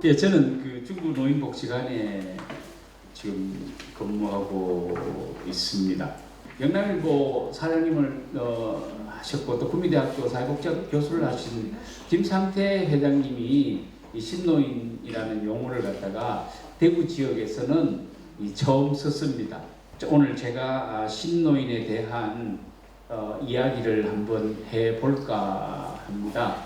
예, 저는 그 중부 노인복지관에 지금 근무하고 있습니다. 영남일보 사장님을 하셨고 또 구미대학교 사회복지학 교수를 하신 김상태 회장님이 이 신노인이라는 용어를 갖다가 대구 지역에서는 처음 썼습니다. 오늘 제가 신노인에 대한 이야기를 한번 해볼까 합니다.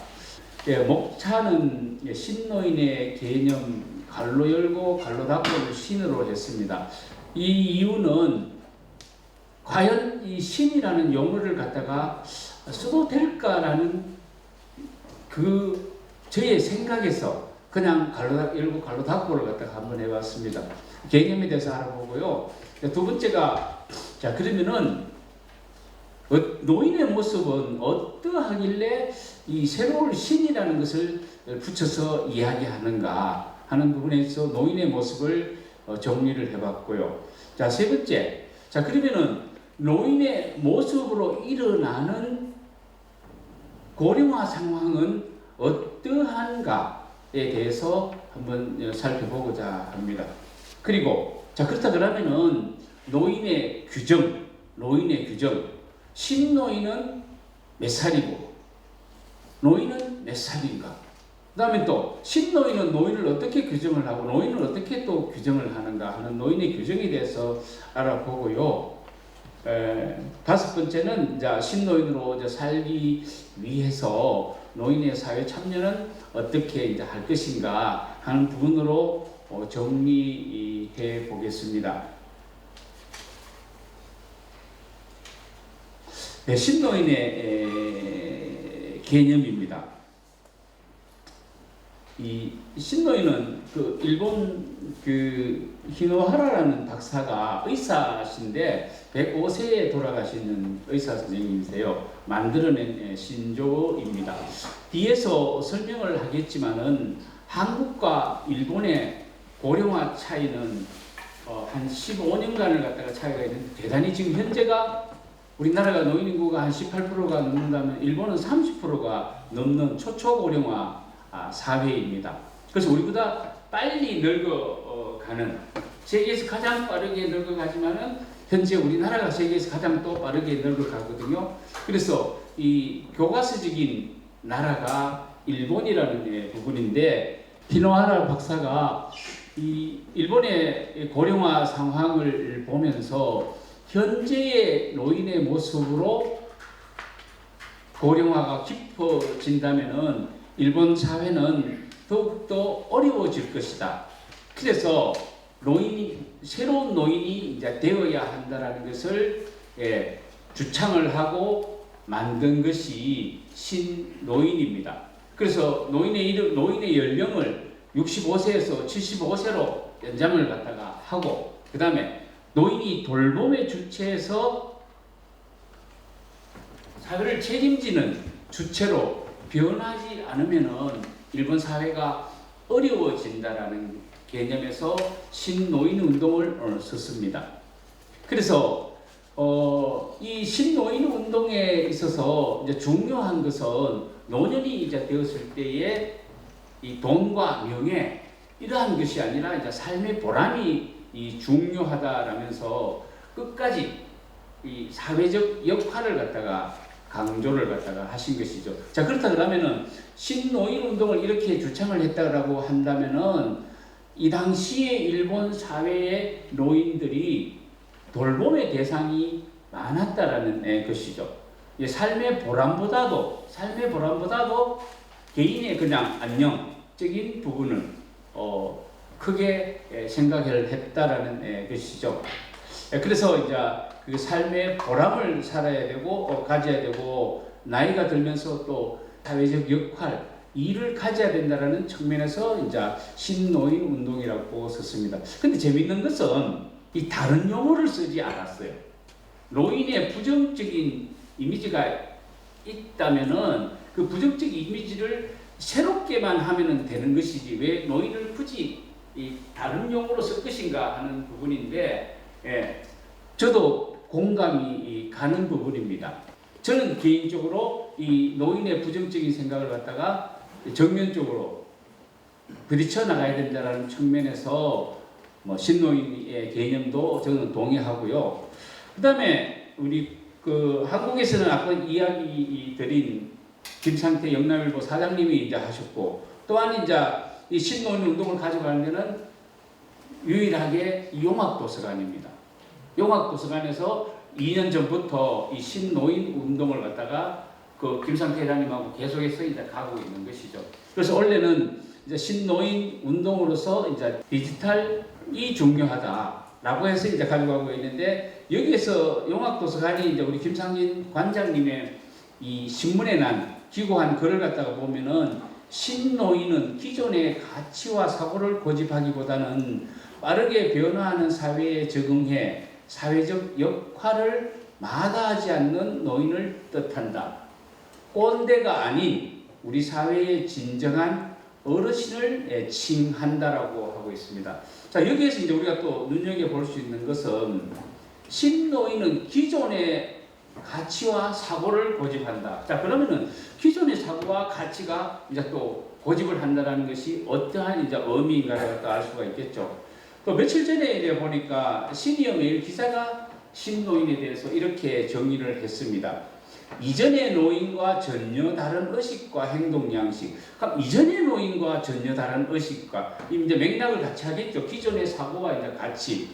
예, 목차는 신노인의 개념 갈로 열고 갈로 닫고를 신으로 했습니다. 이 이유는 과연 이 신이라는 용어를 갖다가 써도 될까라는 그 저의 생각에서 그냥 갈로 열고 갈로 닫고를 갖다가 한번 해봤습니다. 개념에 대해서 알아보고요. 두 번째가 자 그러면은 노인의 모습은 어떠하길래 이 새로운 신이라는 것을 붙여서 이야기하는가 하는 부분에서 노인의 모습을 정리를 해봤고요. 자, 세 번째. 자, 그러면은 노인의 모습으로 일어나는 고령화 상황은 어떠한가에 대해서 한번 살펴보고자 합니다. 그리고 자, 그렇다 그러면은 노인의 규정. 신노인은 몇 살이고 노인은 몇 살인가? 그 다음에 또 신노인은 노인을 어떻게 규정을 하고 노인을 어떻게 또 규정을 하는가 하는 노인의 규정에 대해서 알아보고요. 다섯 번째는 이제 신노인으로 이제 살기 위해서 노인의 사회 참여는 어떻게 이제 할 것인가 하는 부분으로 정리해 보겠습니다. 신노인의 개념입니다. 이 신노인은 그 일본 그 히노하라라는 박사가 의사신데 105세에 돌아가시는 의사 선생님이세요. 만들어낸 신조입니다. 뒤에서 설명을 하겠지만은 한국과 일본의 고령화 차이는 한 15년간을 갖다가 차이가 있는데 대단히 지금 현재가 우리나라가 노인 인구가 한 18%가 넘는다면 일본은 30%가 넘는 초초고령화 사회입니다. 그래서 우리보다 빨리 늙어가는 세계에서 가장 빠르게 늙어가지만은 현재 우리나라가 세계에서 가장 또 빠르게 늙어가거든요. 그래서 이 교과서적인 나라가 일본이라는 부분인데 히노하라 박사가 이 일본의 고령화 상황을 보면서 현재의 노인의 모습으로 고령화가 깊어진다면은 일본 사회는 더욱더 어려워질 것이다. 그래서 새로운 노인이 이제 되어야 한다라는 것을 주창을 하고 만든 것이 신노인입니다. 그래서 노인의 연령을 65세에서 75세로 연장을 갖다가 하고 그 다음에 노인이 돌봄의 주체에서 사회를 책임지는 주체로 변하지 않으면은 일본 사회가 어려워진다라는 개념에서 신노인 운동을 썼습니다. 그래서 이 신노인 운동에 있어서 이제 중요한 것은 노년이 이제 되었을 때의 이 돈과 명예 이러한 것이 아니라 이제 삶의 보람이 중요하다라면서 끝까지 이 사회적 역할을 갖다가 강조를 갖다가 하신 것이죠. 자, 그렇다 그러면은 신노인 운동을 이렇게 주창을 했다라고 한다면은 이 당시에 일본 사회의 노인들이 돌봄의 대상이 많았다라는 것이죠. 삶의 보람보다도 개인의 그냥 안녕적인 부분을 크게 생각을 했다라는 것이죠. 그래서 이제 그 삶의 보람을 살아야 되고 가져야 되고 나이가 들면서 또 사회적 역할 일을 가져야 된다라는 측면에서 이제 신노인 운동이라고 썼습니다. 근데 재밌는 것은 이 다른 용어를 쓰지 않았어요. 노인의 부정적인 이미지가 있다면은 그 부정적 이미지를 새롭게만 하면은 되는 것이지 왜 노인을 굳이 이 다른 용어로 쓸 것인가 하는 부분인데 저도 공감이 가는 부분입니다. 저는 개인적으로 이 노인의 부정적인 생각을 갖다가 정면적으로 부딪혀 나가야 된다는 측면에서 뭐 신노인의 개념도 저는 동의하고요. 그다음에 우리 그 한국에서는 아까 이야기 드린 김상태 영남일보 사장님이 이제 하셨고, 또한 이제 이 신노인 운동을 가져가는 데는 유일하게 용학도서관입니다. 용학도서관에서 2년 전부터 이 신노인 운동을 갖다가 그 김상태 회장님하고 계속해서 이제 가고 있는 것이죠. 그래서 원래는 이제 신노인 운동으로서 이제 디지털이 중요하다라고 해서 이제 가져가고 있는데, 여기에서 용학도서관이 이제 우리 김상진 관장님의 이 신문에 난 기고한 글을 갖다가 보면은, 신노인은 기존의 가치와 사고를 고집하기보다는 빠르게 변화하는 사회에 적응해 사회적 역할을 마다하지 않는 노인을 뜻한다. 꼰대가 아닌 우리 사회의 진정한 어르신을 칭한다라고 하고 있습니다. 자, 여기에서 이제 우리가 또 눈여겨볼 수 있는 것은, 신노인은 기존의 가치와 사고를 고집한다. 자, 그러면은 기존의 사고와 가치가 이제 또 고집을 한다는 것이 어떠한 이제 의미인가를 알 수가 있겠죠. 또 며칠 전에 이제 보니까 시니어 메일 기사가 신노인에 대해서 이렇게 정의를 했습니다. 이전의 노인과 전혀 다른 의식과 행동 양식. 그럼 이전의 노인과 전혀 다른 의식과 이제 맥락을 같이 하겠죠. 기존의 사고와 이제 가치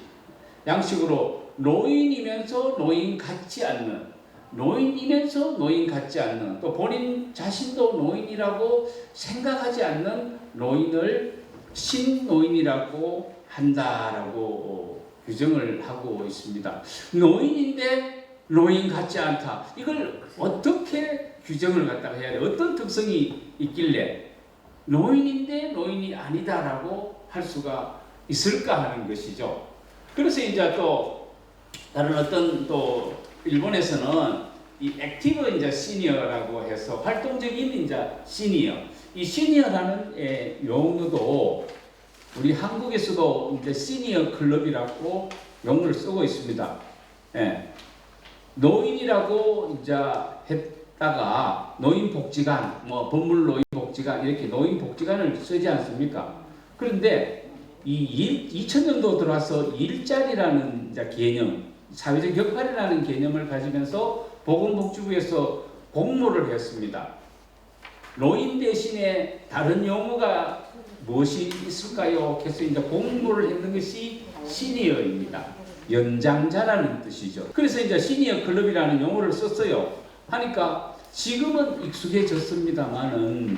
양식으로 노인이면서 노인 같지 않는, 노인이면서 노인 같지 않는, 또 본인 자신도 노인이라고 생각하지 않는 노인을 신노인이라고 한다라고 규정을 하고 있습니다. 노인인데 노인 같지 않다. 이걸 어떻게 규정을 갖다가 해야 돼? 어떤 특성이 있길래 노인인데 노인이 아니다라고 할 수가 있을까 하는 것이죠. 그래서 이제 또 다른 어떤 또 일본에서는 이 액티브 이제 시니어라고 해서 활동적인 이제 시니어, 이 시니어라는 용어도 우리 한국에서도 이제 시니어 클럽이라고 용어를 쓰고 있습니다. 예. 노인이라고 이제 했다가 노인복지관, 뭐 법물노인복지관 이렇게 노인복지관을 쓰지 않습니까? 그런데 이 2000년도 들어와서 일자리라는 이제 개념, 사회적 역할이라는 개념을 가지면서 보건복지부에서 공모를 했습니다. 노인 대신에 다른 용어가 무엇이 있을까요? 그래서 이제 공모를 했는 것이 시니어입니다. 연장자라는 뜻이죠. 그래서 이제 시니어 클럽이라는 용어를 썼어요. 하니까 지금은 익숙해졌습니다만은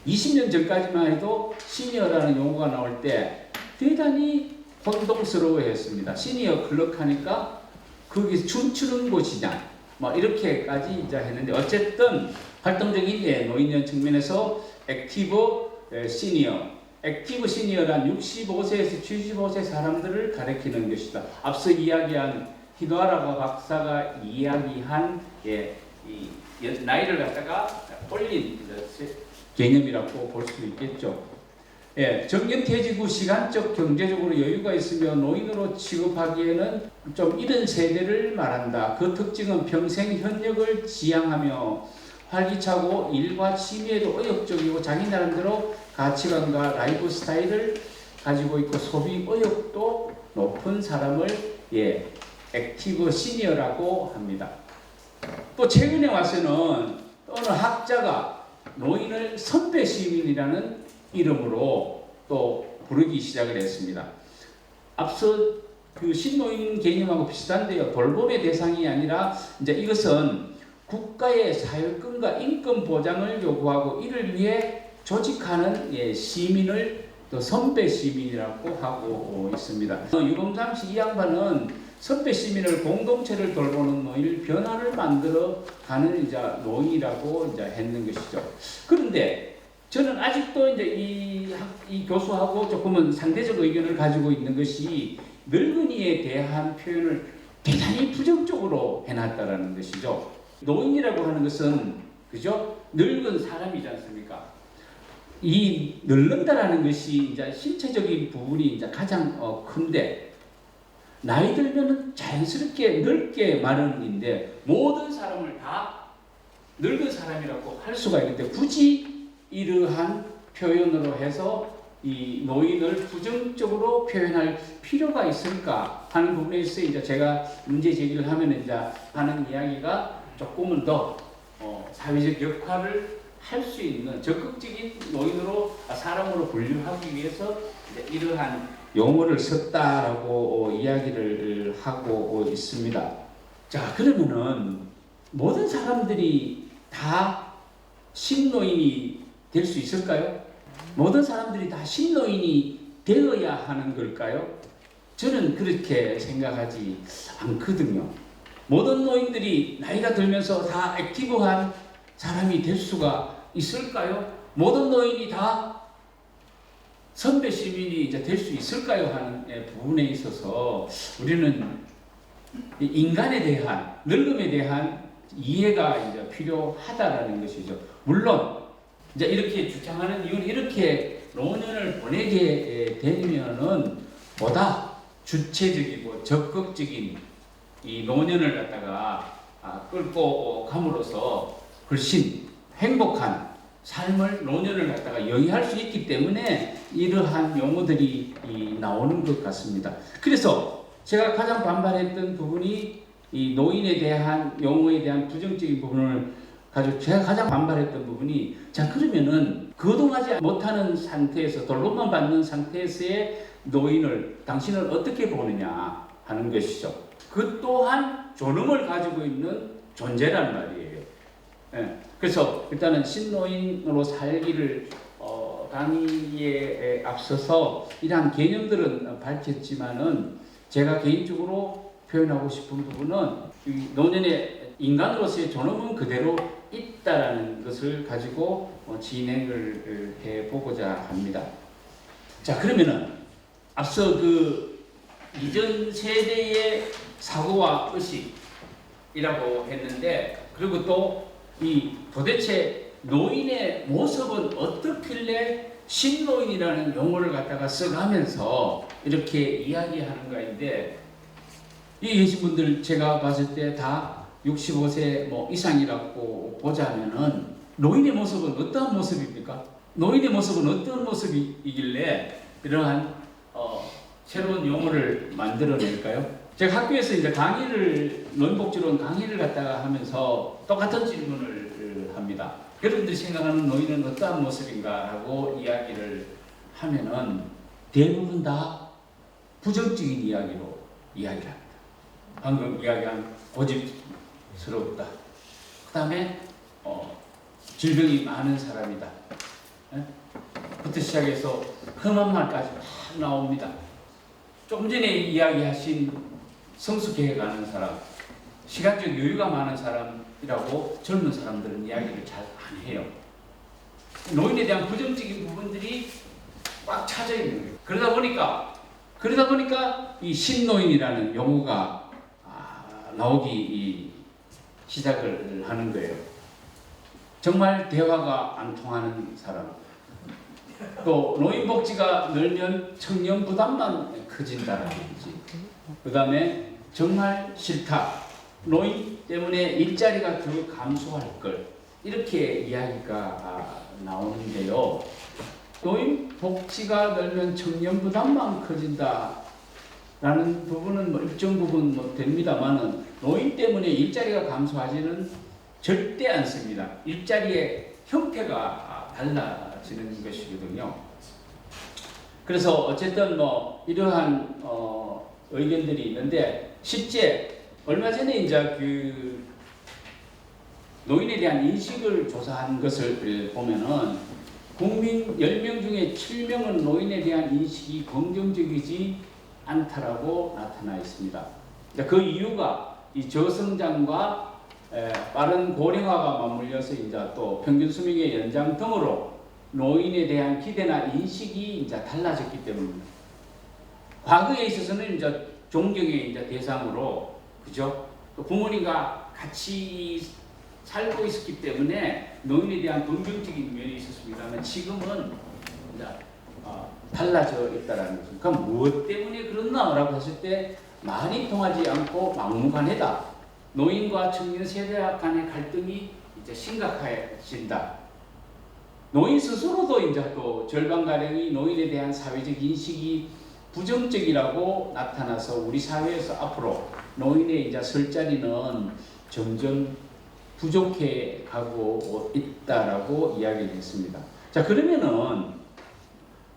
20년 전까지만 해도 시니어라는 용어가 나올 때 대단히 혼동스러워했습니다. 시니어 클럽 하니까 거기 춤추는 곳이냐, 뭐 이렇게까지 이제 했는데, 어쨌든 활동적인 노인연 측면에서 액티브 시니어, 액티브 시니어란 65세에서 75세 사람들을 가리키는 것이다. 앞서 이야기한 히노하라 박사가 이야기한 이 나이를 갖다가 올린 개념이라고 볼 수 있겠죠. 정년퇴직 후 시간적 경제적으로 여유가 있으며 노인으로 취급하기에는 좀 이른 세대를 말한다. 그 특징은 평생 현역을 지향하며 활기차고 일과 취미에도 의욕적이고 자기 나름대로 가치관과 라이프 스타일을 가지고 있고 소비 의욕도 높은 사람을 액티브 시니어라고 합니다. 또 최근에 와서는 어느 학자가 노인을 선배 시민이라는 이름으로 또 부르기 시작을 했습니다. 앞서 그 신노인 개념하고 비슷한데요. 돌봄의 대상이 아니라 이제 이것은 국가의 사회권과 인권 보장을 요구하고 이를 위해 조직하는 시민을 또 선배 시민이라고 하고 있습니다. 유범삼 씨 이 양반은 선배 시민을 공동체를 돌보는 노인을 변화를 만들어 가는 이제 노인이라고 이제 했는 것이죠. 그런데 저는 아직도 이제 이 교수하고 조금은 상대적 의견을 가지고 있는 것이 늙은이에 대한 표현을 대단히 부정적으로 해놨다라는 것이죠. 노인이라고 하는 것은 그죠? 늙은 사람이지 않습니까? 이 늙는다라는 것이 이제 신체적인 부분이 이제 가장 큰데, 나이 들면은 자연스럽게 늙게 마련인데 모든 사람을 다 늙은 사람이라고 할 수가 있는데 굳이 이러한 표현으로 해서 이 노인을 부정적으로 표현할 필요가 있을까 하는 부분에 있어서 이제 제가 문제 제기를 하면 이제 하는 이야기가 조금은 더 사회적 역할을 할 수 있는 적극적인 노인으로 사람으로 분류하기 위해서 이제 이러한 용어를 썼다라고 이야기를 하고 있습니다. 자, 그러면은 모든 사람들이 다 신노인이 될 수 있을까요? 모든 사람들이 다 신노인이 되어야 하는 걸까요? 저는 그렇게 생각하지 않거든요. 모든 노인들이 나이가 들면서 다 액티브한 사람이 될 수가 있을까요? 모든 노인이 다 선배 시민이 이제 될 수 있을까요? 하는 부분에 있어서 우리는 인간에 대한 늙음에 대한 이해가 이제 필요하다라는 것이죠. 물론 이제 이렇게 주장하는 이유는 이렇게 노년을 보내게 되면은 보다 주체적이고 적극적인 이 노년을 갖다가 끌고 감으로써 훨씬 행복한 삶을 노년을 갖다가 영위할 수 있기 때문에 이러한 용어들이 나오는 것 같습니다. 그래서 제가 가장 반발했던 부분이 이 노인에 대한 용어에 대한 부정적인 부분을 가지고 제가 가장 반발했던 부분이 자 그러면은 거동하지 못하는 상태에서 돌봄만 받는 상태에서의 노인을 당신은 어떻게 보느냐 하는 것이죠. 그 또한 존엄을 가지고 있는 존재란 말이에요. 예. 그래서 일단은 신노인으로 살기를 강의에 앞서서 이러한 개념들은 밝혔지만은 제가 개인적으로 표현하고 싶은 부분은 이 노년의 인간으로서의 존엄은 그대로 있다라는 것을 가지고 진행을 해보고자 합니다. 자 그러면은 앞서 그 이전 세대의 사고와 의식이라고 했는데 그리고 또 이 도대체 노인의 모습은 어떻길래 신노인이라는 용어를 갖다가 써가면서 이렇게 이야기하는가인데 이 계신 분들 제가 봤을 때 다 65세 뭐 이상이라고 보자면은 노인의 모습은 어떠한 모습입니까? 노인의 모습은 어떤 모습이길래 이러한 새로운 용어를 만들어낼까요? 제가 학교에서 이제 노인복지론 강의를 갖다가 하면서 똑같은 질문을 합니다. 여러분들이 생각하는 노인은 어떠한 모습인가라고 이야기를 하면은 대부분 다 부정적인 이야기로 이야기를 합니다. 방금 이야기한 고집스럽다. 그 다음에 질병이 많은 사람이다. 부터 시작해서 험한 말까지 막 나옵니다. 조금 전에 이야기하신 성숙해가는 사람, 시간적 여유가 많은 사람이라고 젊은 사람들은 이야기를 잘 안 해요. 노인에 대한 부정적인 부분들이 꽉 차져 있는 거예요. 그러다 보니까 이 신노인이라는 용어가 나오기 시작을 하는 거예요. 정말 대화가 안 통하는 사람. 또 노인복지가 늘면 청년 부담만 커진다라든지 그 다음에 정말 싫다. 노인 때문에 일자리가 더 감소할 걸. 이렇게 이야기가 나오는데요. 노인복지가 늘면 청년 부담만 커진다. 라는 부분은 일정 부분 됩니다만은 노인 때문에 일자리가 감소하지는 절대 않습니다. 일자리의 형태가 달라지는 것이거든요. 그래서 어쨌든 이러한 의견들이 있는데 실제 얼마 전에 이제 그 노인에 대한 인식을 조사한 것을 보면은 국민 10명 중에 7명은 노인에 대한 인식이 긍정적이지 않다라고 나타나 있습니다. 그 이유가 이 저성장과 빠른 고령화가 맞물려서 이제 또 평균 수명의 연장 등으로 노인에 대한 기대나 인식이 이제 달라졌기 때문입니다. 과거에 있어서는 이제 존경의 이제 대상으로 그죠? 부모님과 같이 살고 있었기 때문에 노인에 대한 긍정적인 면이 있었습니다만 지금은 이제 달라져 있다라는 거죠. 그럼 무엇 때문에 그렇나라고 했을 때 말이 통하지 않고 막무가내다. 노인과 청년 세대 간의 갈등이 이제 심각해진다. 노인 스스로도 이제 또 절반가량이 노인에 대한 사회적 인식이 부정적이라고 나타나서 우리 사회에서 앞으로 노인의 이제 설 자리는 점점 부족해 가고 있다라고 이야기를 했습니다. 자, 그러면은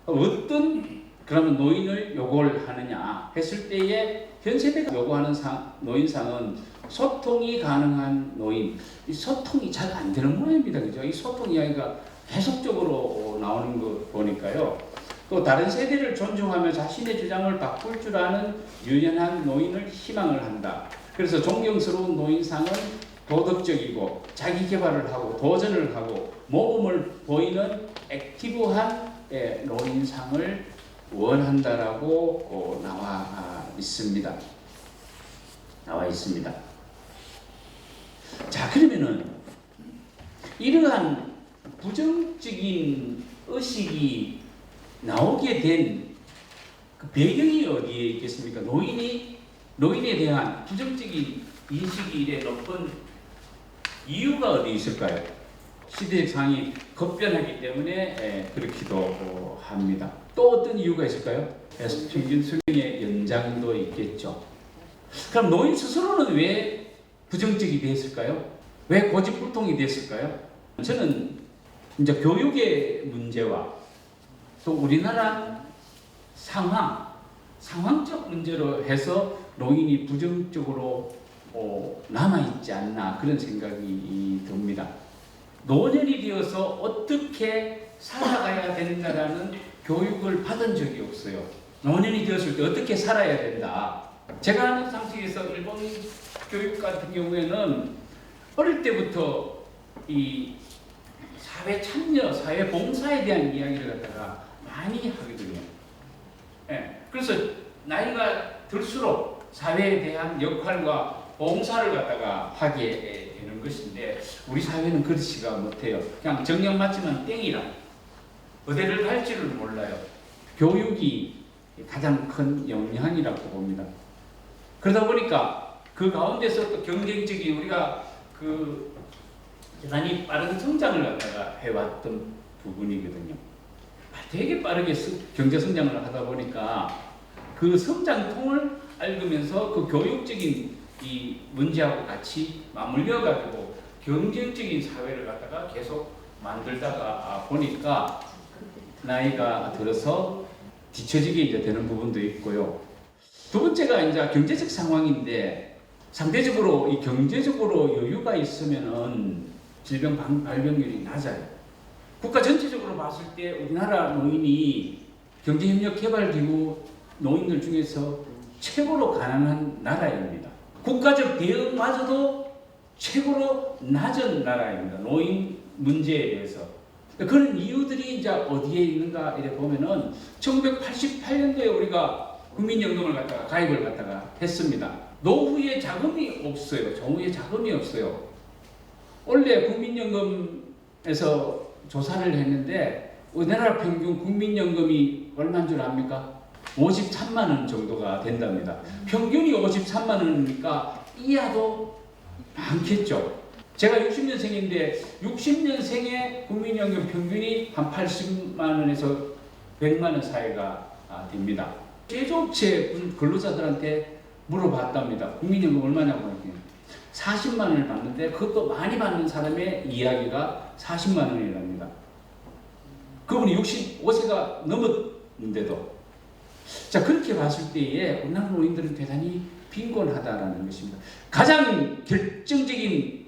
어떤 그러면 노인을 요구를 하느냐 했을 때에 현 세대가 요구하는 노인상은 소통이 가능한 노인. 이 소통이 잘 안 되는 모양입니다. 그죠? 이 소통 이야기가 계속적으로 나오는 거 보니까요. 또 다른 세대를 존중하며 자신의 주장을 바꿀 줄 아는 유연한 노인을 희망을 한다. 그래서 존경스러운 노인상은 도덕적이고 자기 개발을 하고 도전을 하고 모범을 보이는 액티브한 노인상을 원한다라고 나와 있습니다. 자, 그러면은 이러한 부정적인 의식이 나오게 된 그 배경이 어디에 있겠습니까? 노인에 대한 부정적인 인식이 이래 높은 이유가 어디 있을까요? 시대적 상황이 급변하기 때문에 그렇기도 합니다. 또 어떤 이유가 있을까요? 평균 수명의 연장도 있겠죠. 그럼 노인 스스로는 왜 부정적이 됐을까요? 왜 고집불통이 됐을까요? 저는 이제 교육의 문제와 또 우리나라 상황적 문제로 해서 노인이 부정적으로 남아있지 않나 그런 생각이 듭니다. 노년이 되어서 어떻게 살아가야 된다라는 교육을 받은 적이 없어요. 노년이 되었을 때 어떻게 살아야 된다. 제가 아는 상식에서 일본 교육 같은 경우에는 어릴 때부터 이 사회 참여, 사회 봉사에 대한 이야기를 갖다가 많이 하거든요. 그래서 나이가 들수록 사회에 대한 역할과 봉사를 갖다가 하게 되는 것인데 우리 사회는 그렇지가 못해요. 그냥 정년 맞지만 땡이라 어디를 갈지를 몰라요. 교육이 가장 큰 영향이라고 봅니다. 그러다 보니까 그 가운데서 또 경쟁적인 우리가 그 대단히 빠른 성장을 갖다가 해왔던 부분이거든요. 되게 빠르게 경제 성장을 하다 보니까 그 성장통을 앓으면서 그 교육적인 이 문제하고 같이 맞물려 가지고 경쟁적인 사회를 갖다가 계속 만들다가 보니까 나이가 들어서 뒤처지게 이제 되는 부분도 있고요. 두 번째가 이제 경제적 상황인데 상대적으로 이 경제적으로 여유가 있으면은 질병 발병률이 낮아요. 국가 전체적으로 봤을 때 우리나라 노인이 경제협력개발기구 노인들 중에서 최고로 가난한 나라입니다. 국가적 대응마저도 최고로 낮은 나라입니다. 노인 문제에 대해서. 그런 이유들이 이제 어디에 있는가 이래 보면은 1988년도에 우리가 국민연금을 갖다가 가입을 갖다가 했습니다. 노후에 자금이 없어요. 정후에 자금이 없어요. 원래 국민연금에서 조사를 했는데 우리나라 평균 국민연금이 얼마인 줄 압니까? 53만 원 정도가 된답니다. 평균이 53만 원이니까 이하도 많겠죠. 제가 60년생인데 60년생의 국민연금 평균이 한 80만 원에서 100만 원 사이가 됩니다. 제조업체 근로자들한테 물어봤답니다. 국민연금 얼마냐고 했더니 40만 원을 받는데 그것도 많이 받는 사람의 이야기가 40만 원이랍니다. 그분이 65세가 넘었는데도. 자, 그렇게 봤을 때에 우리나라 노인들은 대단히 빈곤하다라는 것입니다. 가장 결정적인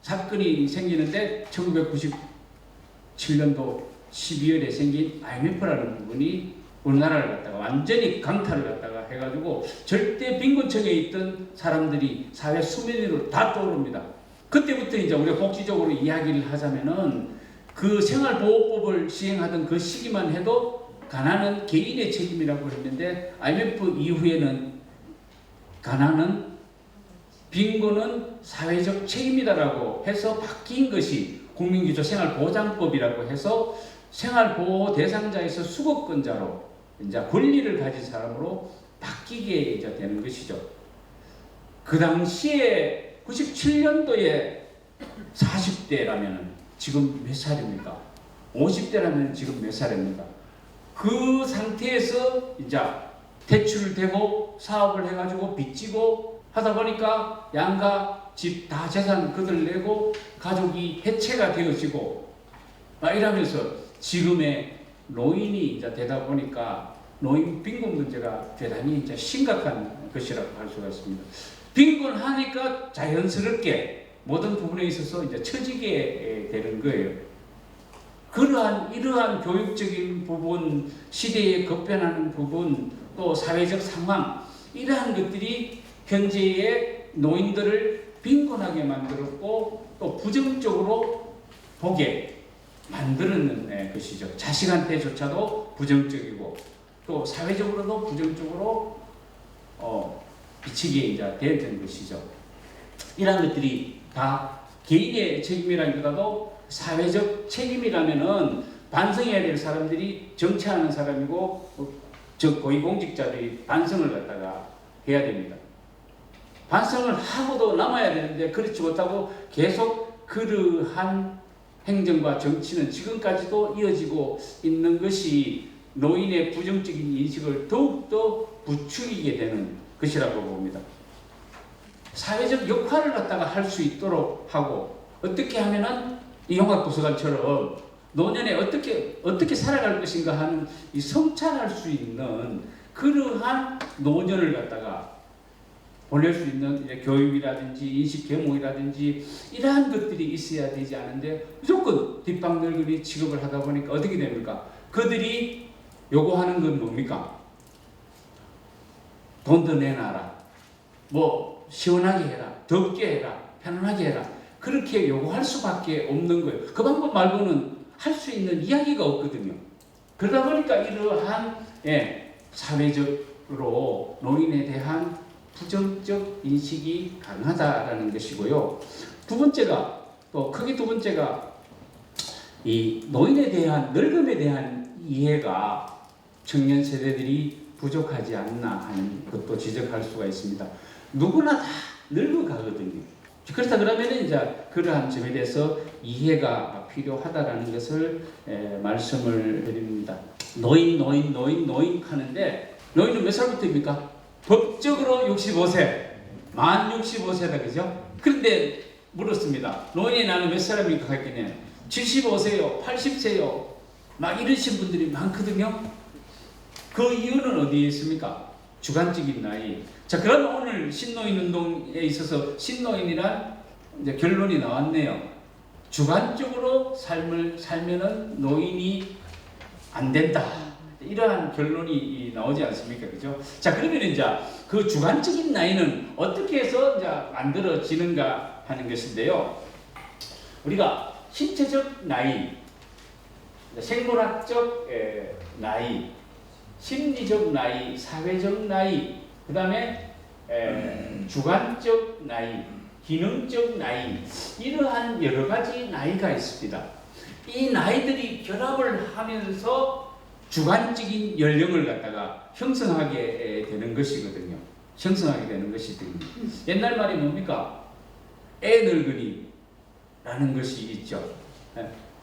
사건이 생기는데 1997년도 12월에 생긴 IMF라는 부분이 우리나라를 갖다가 완전히 강타를 갖다가 해가지고 절대 빈곤층에 있던 사람들이 사회 수면 위로 다 떠오릅니다. 그때부터 이제 우리가 복지적으로 이야기를 하자면은 그 생활보호법을 시행하던 그 시기만 해도 가난은 개인의 책임이라고 했는데 IMF 이후에는 가난은 빈곤은 사회적 책임이다라고 해서 바뀐 것이 국민기초 생활보장법이라고 해서 생활보호 대상자에서 수급권자로 이제 권리를 가진 사람으로 바뀌게 이제 되는 것이죠. 그 당시에 97년도에 40대라면 지금 몇 살입니까? 50대라면 지금 몇 살입니까? 그 상태에서 이제 대출을 대고 사업을 해가지고 빚지고 하다 보니까 양가 집 다 재산 그들 내고 가족이 해체가 되어지고 막 이러면서 지금의 노인이 이제 되다 보니까 노인 빈곤 문제가 대단히 이제 심각한 것이라고 할 수가 있습니다. 빈곤하니까 자연스럽게 모든 부분에 있어서 이제 처지게 되는 거예요. 이러한 교육적인 부분, 시대에 급변하는 부분, 또 사회적 상황, 이러한 것들이 현재의 노인들을 빈곤하게 만들었고 또 부정적으로 보게 만드는 것이죠. 자식한테조차도 부정적이고 또 사회적으로도 부정적으로 비치게 이제 되는 것이죠. 이러한 것들이 다 개인의 책임이라기보다도 사회적 책임이라면은 반성해야 될 사람들이 정치하는 사람이고 즉 고위공직자들이 반성을 갖다가 해야 됩니다. 반성을 하고도 남아야 되는데 그렇지 못하고 계속 그러한 행정과 정치는 지금까지도 이어지고 있는 것이 노인의 부정적인 인식을 더욱더 부추기게 되는 것이라고 봅니다. 사회적 역할을 갖다가 할 수 있도록 하고 어떻게 하면은 이 용학도서관처럼 노년에 어떻게 살아갈 것인가 하는 이 성찰할 수 있는 그러한 노년을 갖다가 보낼 수 있는 이제 교육이라든지 인식 계몽이라든지 이러한 것들이 있어야 되지 않은데 무조건 뒷방늙은이 취급을 하다 보니까 어떻게 됩니까? 그들이 요구하는 건 뭡니까? 돈 더 내놔라. 뭐 시원하게 해라. 덥게 해라. 편안하게 해라. 그렇게 요구할 수밖에 없는 거예요. 그 방법 말고는 할 수 있는 이야기가 없거든요. 그러다 보니까 이러한 사회적으로 노인에 대한 부정적 인식이 강하다라는 것이고요. 두 번째가 이 노인에 대한 늙음에 대한 이해가 청년 세대들이 부족하지 않나 하는 것도 지적할 수가 있습니다. 누구나 다 늙어가거든요. 그렇다 그러면 이제 그러한 점에 대해서 이해가 필요하다라는 것을 말씀을 드립니다. 노인 하는데 노인은 몇 살부터입니까? 법적으로 65세, 만 65세다, 그죠? 그런데 물었습니다. 노인이 나는 몇 사람입니까? 했더니 75세요, 80세요, 막 이러신 분들이 많거든요. 그 이유는 어디에 있습니까? 주관적인 나이. 자, 그럼 오늘 신노인 운동에 있어서 신노인이란 이제 결론이 나왔네요. 주관적으로 삶을 살면은 노인이 안 된다. 이러한 결론이 나오지 않습니까? 그죠? 자, 그러면 이제 그 주관적인 나이는 어떻게 해서 이제 만들어지는가 하는 것인데요. 우리가 신체적 나이, 생물학적 나이, 심리적 나이, 사회적 나이, 그 다음에 주관적 나이, 기능적 나이, 이러한 여러 가지 나이가 있습니다. 이 나이들이 결합을 하면서 주관적인 연령을 갖다가 형성하게 되는 것이거든요. 형성하게 되는 것이거든요. 옛날 말이 뭡니까? 애 늙은이라는 것이 있죠.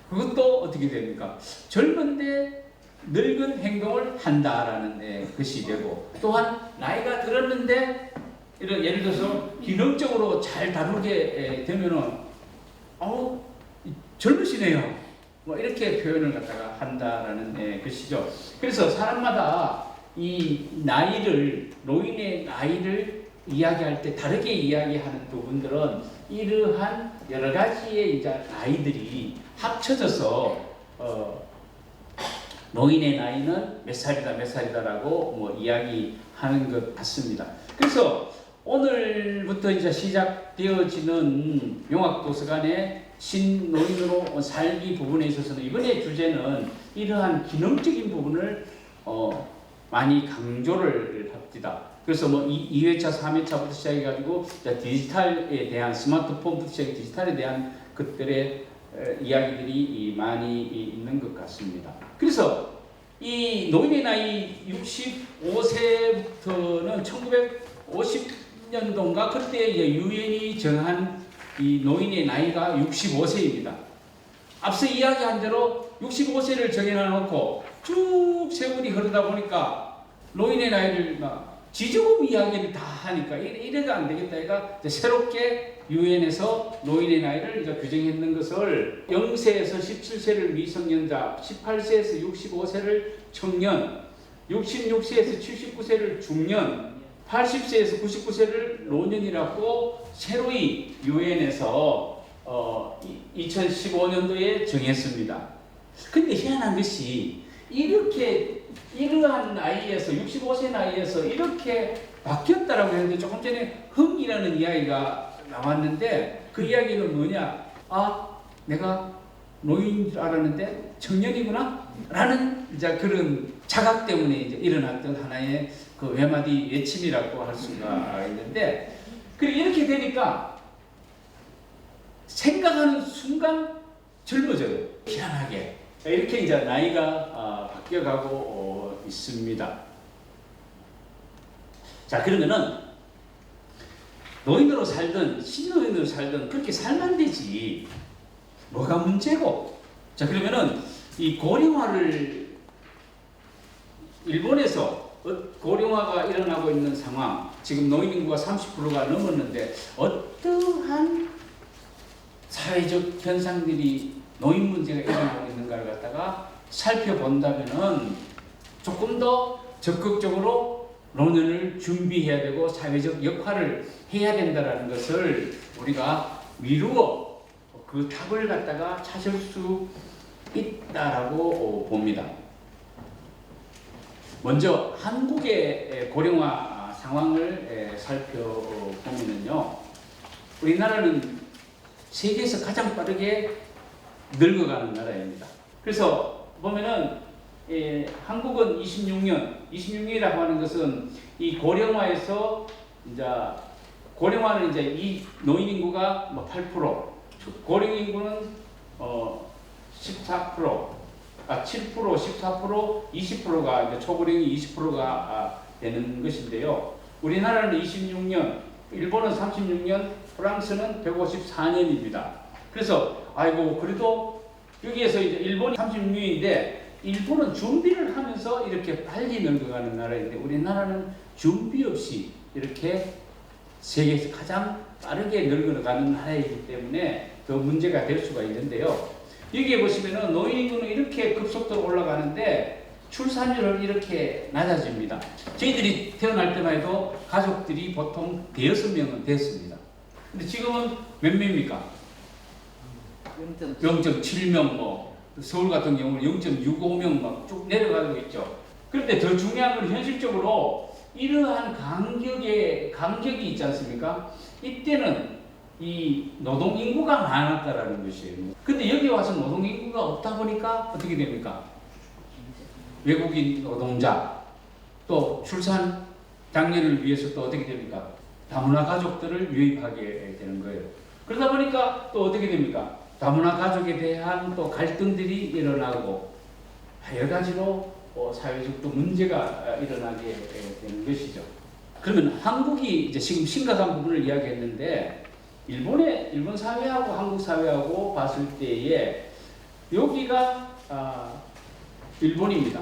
그것도 어떻게 됩니까? 젊은데 늙은 행동을 한다라는 것이 되고, 또한 나이가 들었는데 이런 예를 들어서 기능적으로 잘 다루게 되면은 젊으시네요. 뭐 이렇게 표현을 갖다가 한다라는 것이죠. 그래서 사람마다 이 나이를, 노인의 나이를 이야기할 때 다르게 이야기하는 부분들은 이러한 여러 가지의 이제 나이들이 합쳐져서 노인의 나이는 몇 살이다라고 뭐 이야기하는 것 같습니다. 그래서 오늘부터 이제 시작되어지는 용학도서관의 신노인으로 살기 부분에 있어서는 이번에 주제는 이러한 기능적인 부분을 많이 강조를 합니다. 그래서 뭐 2회차, 3회차부터 시작해가지고 디지털에 대한 스마트폰부터 시작해 디지털에 대한 것들의 이야기들이 많이 있는 것 같습니다. 그래서 이 노인의 나이 65세부터는 1950년도인가 그때 이제 유엔이 정한 이 노인의 나이가 65세입니다. 앞서 이야기한 대로 65세를 정해놓고 쭉 세월이 흐르다 보니까 노인의 나이를 막 지저분 이야기를 다 하니까 이래도 안 되겠다. 얘가 새롭게 유엔에서 노인의 나이를 이제 규정했는 것을 0세에서 17세를 미성년자, 18세에서 65세를 청년, 66세에서 79세를 중년, 80세에서 99세를 노년이라고 새로이 유엔에서 2015년도에 정했습니다. 근데 희한한 것이 이러한 나이에서 65세 나이에서 이렇게 바뀌었다라고 했는데 조금 전에 흥이라는 이야기가 나왔는데 그 이야기는 뭐냐? 아, 내가 노인인 줄 알았는데 청년이구나? 라는 이제 그런 자각 때문에 이제 일어났던 하나의 그 외마디 외침이라고 할 수가 있는데, 그리고 이렇게 되니까 생각하는 순간 젊어져요. 희한하게. 이렇게 이제 나이가 바뀌어가고 있습니다. 자, 그러면은 노인으로 살든 신노인으로 살든 그렇게 살면 되지. 뭐가 문제고? 자, 그러면은 이 고령화를 일본에서 고령화가 일어나고 있는 상황, 지금 노인 인구가 30%가 넘었는데 어떠한 사회적 현상들이 노인 문제가 일어나고 있는가를 갖다가 살펴본다면은 조금 더 적극적으로 노년을 준비해야 되고 사회적 역할을 해야 된다는 것을 우리가 미루어 그 답을 갖다가 찾을 수 있다라고 봅니다. 먼저 한국의 고령화 상황을 살펴보면요, 우리나라는 세계에서 가장 빠르게 늙어가는 나라입니다. 그래서 보면은 한국은 26년이라고 하는 것은 이 고령화에서 이제 고령화는 이제 이 노인 인구가 8%, 고령 인구는 14%, 7%, 14%, 20%가 이제 초고령이 20%가 되는 것인데요. 우리나라는 26년, 일본은 36년, 프랑스는 154년입니다. 그래서 아이고 그래도 여기에서 이제 일본이 36년인데 일본은 준비를 하면서 이렇게 빨리 늙어가는 나라인데 우리나라는 준비 없이 이렇게 세계에서 가장 빠르게 늙어가는 나라이기 때문에 더 문제가 될 수가 있는데요. 여기에 보시면은 노인 인구는 이렇게 급속도로 올라가는데 출산율은 이렇게 낮아집니다. 저희들이 태어날 때만 해도 가족들이 보통 대여섯 명은 됐습니다. 근데 지금은 몇 명입니까? 0.7명, 뭐 서울 같은 경우는 0.65명 막 쭉 내려가고 있죠. 그런데 더 중요한 건 현실적으로 이러한 간격이 있지 않습니까? 이때는 이 노동 인구가 많았다라는 것이에요. 근데 여기 와서 노동 인구가 없다 보니까 어떻게 됩니까? 외국인 노동자, 또 출산 장려를 위해서 또 어떻게 됩니까? 다문화 가족들을 유입하게 되는 거예요. 그러다 보니까 또 어떻게 됩니까? 다문화 가족에 대한 또 갈등들이 일어나고 여러 가지로 사회적 또 문제가 일어나게 되는 것이죠. 그러면 한국이 이제 지금 심각한 부분을 이야기했는데 일본 사회하고 한국 사회하고 봤을 때에 여기가 일본입니다.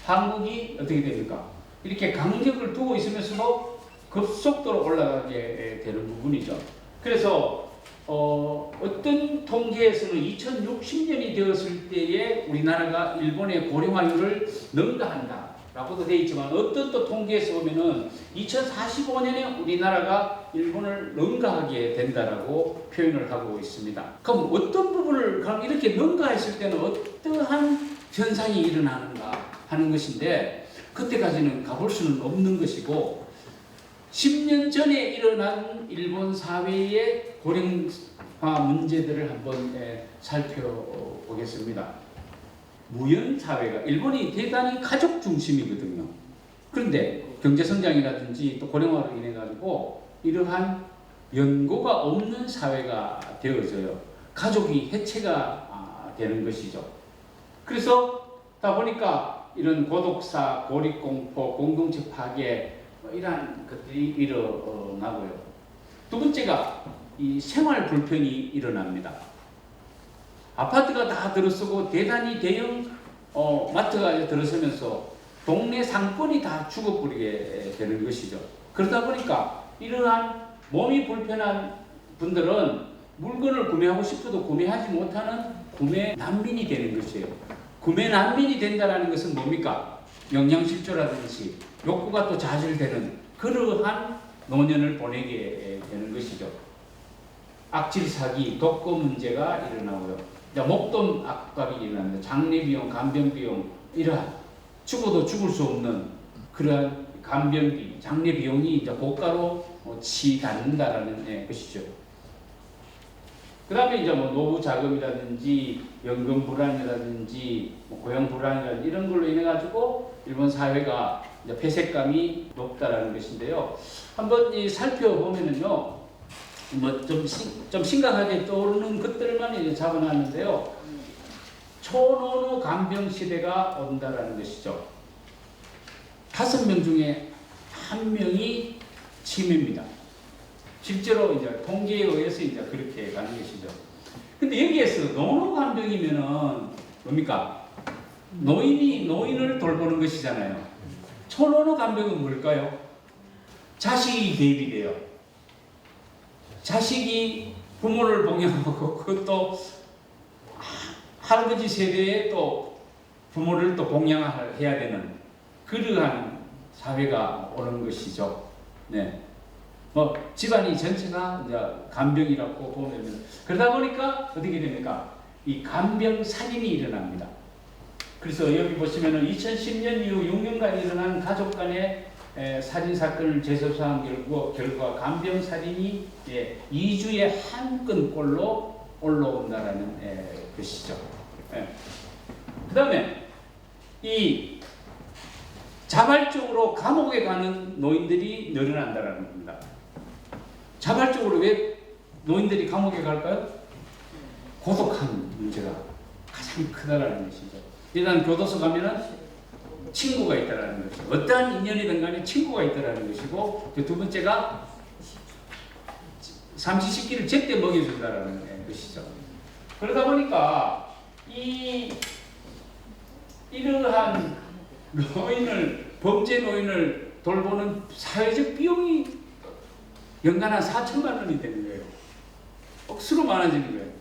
한국이 어떻게 됩니까? 이렇게 간격을 두고 있으면서도 급속도로 올라가게 되는 부분이죠. 그래서 어떤 통계에서는 2060년이 되었을 때에 우리나라가 일본의 고령화율을 능가한다 라고도 되어 있지만 어떤 또 통계에서 보면은 2045년에 우리나라가 일본을 능가하게 된다라고 표현을 하고 있습니다. 그럼 어떤 부분을 그럼 이렇게 능가했을 때는 어떠한 현상이 일어나는가 하는 것인데 그때까지는 가볼 수는 없는 것이고 10년 전에 일어난 일본 사회의 고령화 문제들을 한번 살펴보겠습니다. 무연사회가 일본이 대단히 가족 중심이거든요. 그런데 경제성장이라든지 또 고령화로 인해 가지고 이러한 연고가 없는 사회가 되어져요. 가족이 해체가 되는 것이죠. 그래서 다 보니까 이런 고독사, 고립공포, 공동체 파괴 이러한 것들이 일어나고요. 두 번째가 이 생활 불편이 일어납니다. 아파트가 다 들어서고 대단히 대형 마트가 들어서면서 동네 상권이 다 죽어버리게 되는 것이죠. 그러다 보니까 이러한 몸이 불편한 분들은 물건을 구매하고 싶어도 구매하지 못하는 구매 난민이 되는 것이에요. 구매 난민이 된다는 것은 뭡니까? 영양실조라든지 욕구가 또 좌절되는 그러한 노년을 보내게 되는 것이죠. 악질 사기, 독거 문제가 일어나고요. 목돈 압박이 일어납니다. 장례 비용, 간병 비용 이러한 죽어도 죽을 수 없는 그러한 간병비, 장례 비용이 이제 고가로 치닫는다라는 것이죠. 그 다음에 이제 노후 자금이라든지 연금 불안이라든지 고용 불안이라든지 이런 걸로 인해 가지고 일본 사회가 이제 폐쇄감이 높다라는 것인데요. 한번 살펴보면은요. 좀 심각하게 떠오르는 것들만 이제 잡아놨는데요. 초노노 간병 시대가 온다라는 것이죠. 5명 중에 1명이 치매입니다. 실제로 이제 통계에 의해서 이제 그렇게 가는 것이죠. 근데 여기에서 노노 간병이면은 뭡니까? 노인을 돌보는 것이잖아요. 초노노 간병은 뭘까요? 자식이 개입이 돼요. 자식이 부모를 봉양하고 그것도 할아버지 세대에 또 부모를 또 봉양해야 되는 그러한 사회가 오는 것이죠. 네. 집안이 전체가 이제 간병이라고 보면 그러다 보니까 어떻게 됩니까? 이 간병 살인이 일어납니다. 그래서 여기 보시면은 2010년 이후 6년간 일어난 가족 간의 살인 사건을 재조사한 결과 간병 살인이 2주에 한 건꼴로 올라온다라는 것이죠. 그 다음에 이 자발적으로 감옥에 가는 노인들이 늘어난다는 겁니다. 자발적으로 왜 노인들이 감옥에 갈까요? 고독한 문제가 가장 크다라는 것이죠. 일단 교도소 가면은 친구가 있다라는 것이죠. 어떠한 인연이든 간에 친구가 있다라는 것이고, 두 번째가 삼시세끼를 제때 먹여준다라는 것이죠. 그러다 보니까 이러한 범죄 노인을 돌보는 사회적 비용이 연간 한 4천만 원이 되는 거예요. 억수로 많아지는 거예요.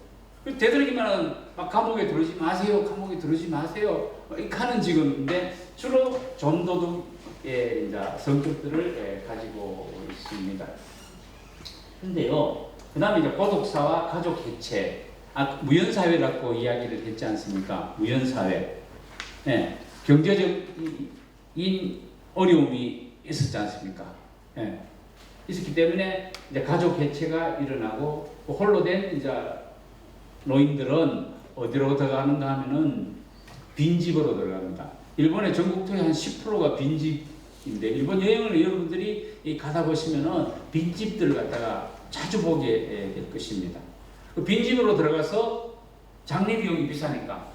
되도록이면 막 감옥에 들어오지 마세요. 감옥에 들어오지 마세요. 이렇게 하는 직업인데 주로 좀도둑의 성격들을 가지고 있습니다. 그런데요, 그 다음에 이제 고독사와 가족 해체, 무연사회라고 이야기를 했지 않습니까? 무연사회. 네, 경제적인 어려움이 있었지 않습니까? 네, 있었기 때문에 이제 가족 해체가 일어나고 홀로 된 이제 노인들은 어디로 들어가는가 하면은 빈집으로 들어갑니다. 일본의 전국 토의 한 10%가 빈집인데 일본 여행을 여러분들이 가다 보시면은 빈집들을 갖다가 자주 보게 될 것입니다. 그 빈집으로 들어가서 장례 비용이 비싸니까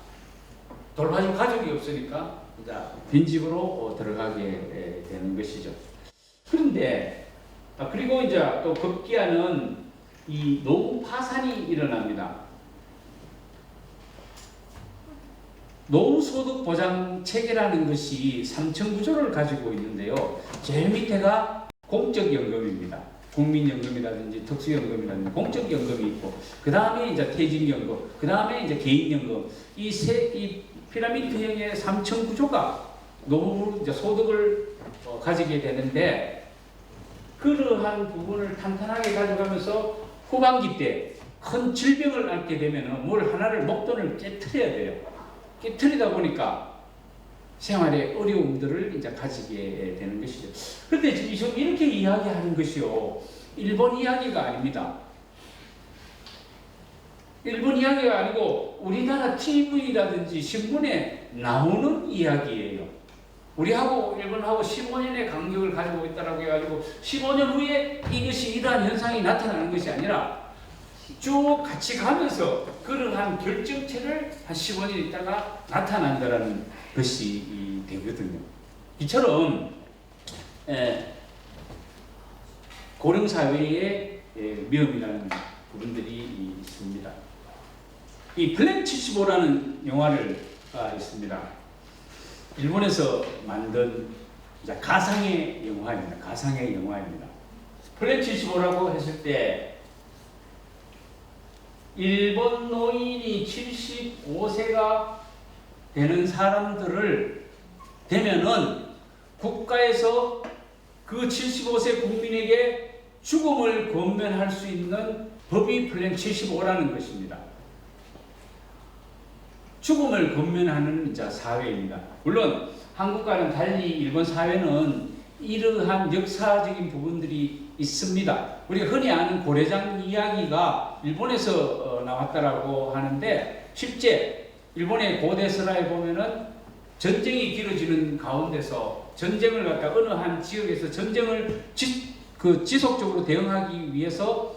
돌봐줄 가족이 없으니까 이제 빈집으로 들어가게 되는 것이죠. 그런데 그리고 이제 또 급기야는 이 노후 파산이 일어납니다. 노후소득 보장 체계라는 것이 3층 구조를 가지고 있는데요. 제일 밑에가 공적연금입니다. 국민연금이라든지 특수연금이라든지 공적연금이 있고, 그 다음에 이제 퇴직연금, 그 다음에 이제 개인연금, 이 피라미드형의 3층 구조가 노후 소득을 가지게 되는데, 그러한 부분을 탄탄하게 가져가면서 후반기 때 큰 질병을 앓게 되면 뭘 하나를 목돈을 깨트려야 돼요. 깨트리다 보니까 생활의 어려움들을 이제 가지게 되는 것이죠. 그런데 지금 이렇게 이야기하는 것이요, 일본 이야기가 아닙니다. 일본 이야기가 아니고 우리나라 TV라든지 신문에 나오는 이야기예요. 우리하고 일본하고 15년의 간격을 가지고 있다라고 해가지고 15년 후에 이것이 이러한 현상이 나타나는 것이 아니라 쭉 같이 가면서 그러한 결정체를 한 15년 있다가 나타난다라는 것이 되거든요. 이처럼 고령사회의 위험이라는 부분들이 있습니다. 이 플랜 75라는 영화를 있습니다. 일본에서 만든 가상의 영화입니다. 가상의 영화입니다. 플랜 75라고 했을 때 일본 노인이 75세가 되는 사람들을 되면은 국가에서 그 75세 국민에게 죽음을 권면할 수 있는 법이 플랜 75라는 것입니다. 죽음을 권면하는 사회입니다. 물론 한국과는 달리 일본 사회는 이러한 역사적인 부분들이 있습니다. 우리가 흔히 아는 고래장 이야기가 일본에서 나왔다라고 하는데, 실제 일본의 고대 설화에 보면은 전쟁이 길어지는 가운데서 전쟁을 갖다 어느 한 지역에서 전쟁을 지속적으로 대응하기 위해서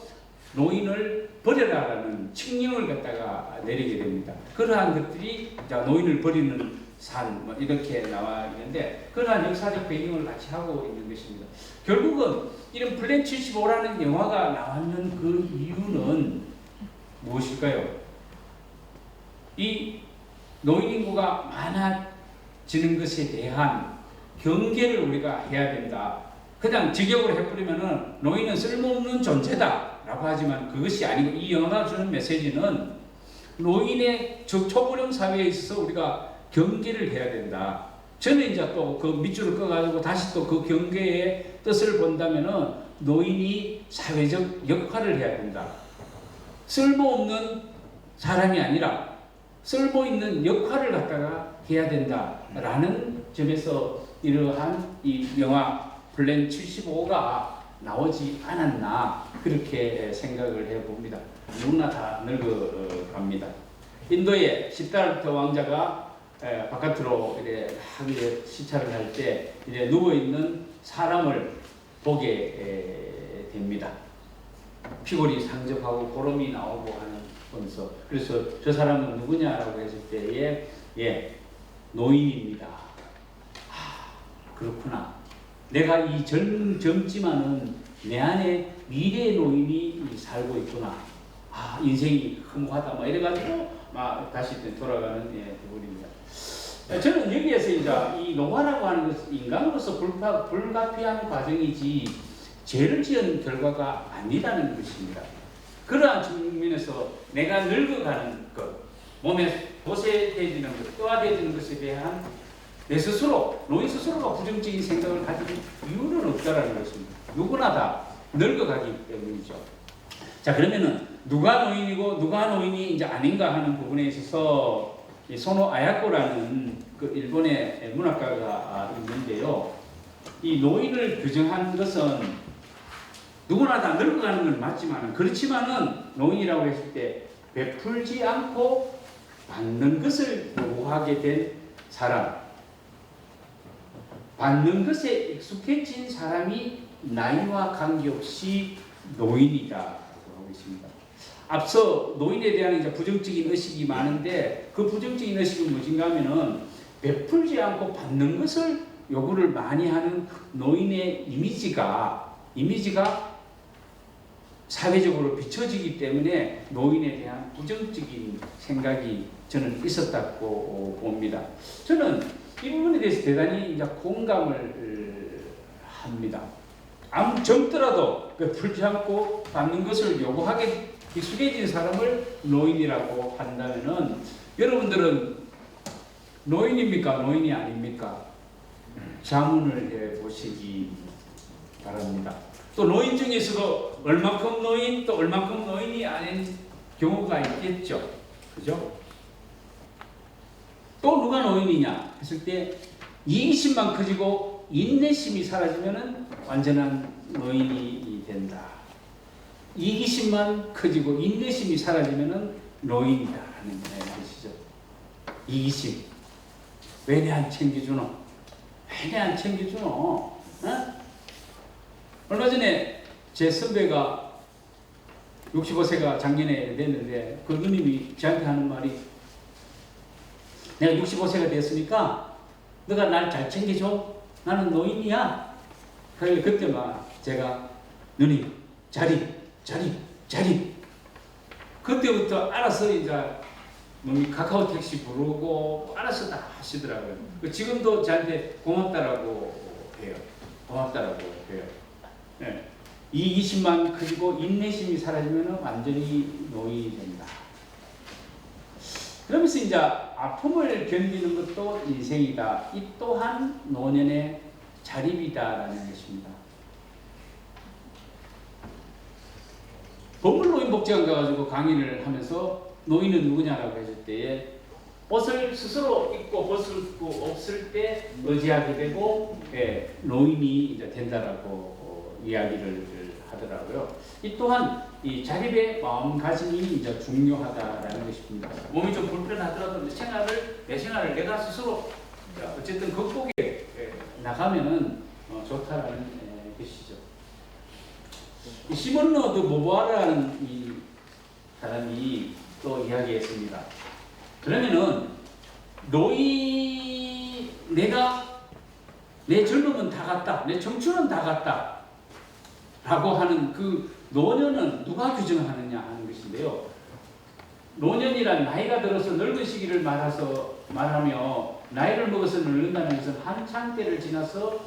노인을 버려라라는 칙령을 갖다가 내리게 됩니다. 그러한 것들이 노인을 버리는 산 이렇게 나와 있는데, 그러한 역사적 배경을 같이 하고 있는 것입니다. 결국은 이런 플랜 75라는 영화가 나왔는 그 이유는 무엇일까요? 이 노인 인구가 많아지는 것에 대한 경계를 우리가 해야 된다. 그냥 직역으로 해버리면은 노인은 쓸모없는 존재다 라고 하지만 그것이 아니고, 이 영화가 주는 메시지는 노인의 초고령 사회에 있어서 우리가 경계를 해야 된다. 저는 이제 또 그 밑줄을 꺼가지고 다시 또 그 경계의 뜻을 본다면은 노인이 사회적 역할을 해야 된다. 쓸모없는 사람이 아니라 쓸모있는 역할을 갖다가 해야 된다라는 점에서 이러한 이 영화 플랜 75가 나오지 않았나, 그렇게 생각을 해봅니다. 누구나 다 늙어갑니다. 인도의 시달타 왕자가 바깥으로 이렇게 시찰을 할 때 누워 있는 사람을 보게 됩니다. 피골이 상접하고 고름이 나오고 하는 거면서, 그래서 저 사람은 누구냐라고 했을 때에 노인입니다. 그렇구나. 내가 이 젊지만은 내 안에 미래의 노인이 살고 있구나. 인생이 흠하다. 이래가지고 다시 돌아가는 부분입니다. 저는 여기에서 이제 이 노화라고 하는 것은 인간으로서 불가피한 과정이지 죄를 지은 결과가 아니라는 것입니다. 그러한 측면에서 내가 늙어가는 것, 몸에 도세해지는 것, 또아해지는 것에 대한 내 스스로, 노인 스스로가 부정적인 생각을 가질 이유는 없다라는 것입니다. 누구나 다 늙어가기 때문이죠. 자, 그러면은 누가 노인이고 누가 노인이 이제 아닌가 하는 부분에 있어서 소노 아야코라는 그 일본의 문학가가 있는데요. 이 노인을 규정하는 것은 누구나 다 늙어가는 건 맞지만, 그렇지만은 노인이라고 했을 때 베풀지 않고 받는 것을 요구하게 된 사람, 받는 것에 익숙해진 사람이 나이와 관계없이 노인이다라고 하고 있습니다. 앞서 노인에 대한 이제 부정적인 의식이 많은데, 그 부정적인 의식은 무엇인가 하면은 베풀지 않고 받는 것을 요구를 많이 하는 노인의 이미지가 사회적으로 비춰지기 때문에 노인에 대한 부정적인 생각이 저는 있었다고 봅니다. 저는 이 부분에 대해서 대단히 이제 공감을 합니다. 아무 젊더라도 베풀지 않고 받는 것을 요구하게 익숙해진 사람을 노인이라고 한다면은, 여러분들은 노인입니까? 노인이 아닙니까? 자문을 해 보시기 바랍니다. 또 노인 중에서도 얼만큼 노인, 또 얼만큼 노인이 아닌 경우가 있겠죠. 그죠? 또 누가 노인이냐 했을 때, 이기심만 커지고 인내심이 사라지면은 완전한 노인이 된다. 이기심만 커지고 인내심이 사라지면은 노인이다라는 것이죠. 이기심. 왜 내 안 챙겨주노? 왜 내 안 챙겨주노? 어? 얼마 전에 제 선배가 65세가 작년에 됐는데, 그 누님이 저한테 하는 말이, 내가 65세가 됐으니까 너가 날 잘 챙겨줘. 나는 노인이야. 그래, 그때 막 제가 누님 자리. 그때부터 알아서 이제 몸이 카카오 택시 부르고 알아서 다 하시더라고요. 지금도 저한테 고맙다라고 해요. 고맙다라고 해요. 네. 이 20만 커지고 인내심이 사라지면 완전히 노인이 됩니다. 그러면서 이제 아픔을 견디는 것도 인생이다. 이 또한 노년의 자립이다라는 것입니다. 법물노인복지관 가가지고 강의를 하면서 노인은 누구냐라고 했을 때에 옷을 스스로 입고 벗을 수 없을 때 의지하게 되고 노인이 이제 된다라고 이야기를 하더라고요. 이 또한 이 자립의 마음가짐이 이제 중요하다라는 것입니다. 몸이 좀 불편하더라도 내 생활을 내가 스스로 어쨌든 극복해 나가면은 좋다라는 것이죠. 이 시몬 로드 모부아라는 이 사람이 또 이야기했습니다. 그러면은 내가 내 젊음은 다 갔다, 내 청춘은 다 갔다 라고 하는 그 노년은 누가 규정하느냐 하는 것인데요. 노년이란 나이가 들어서 늙은 시기를 말하며 나이를 먹어서 늙는다는 것은 한창 때를 지나서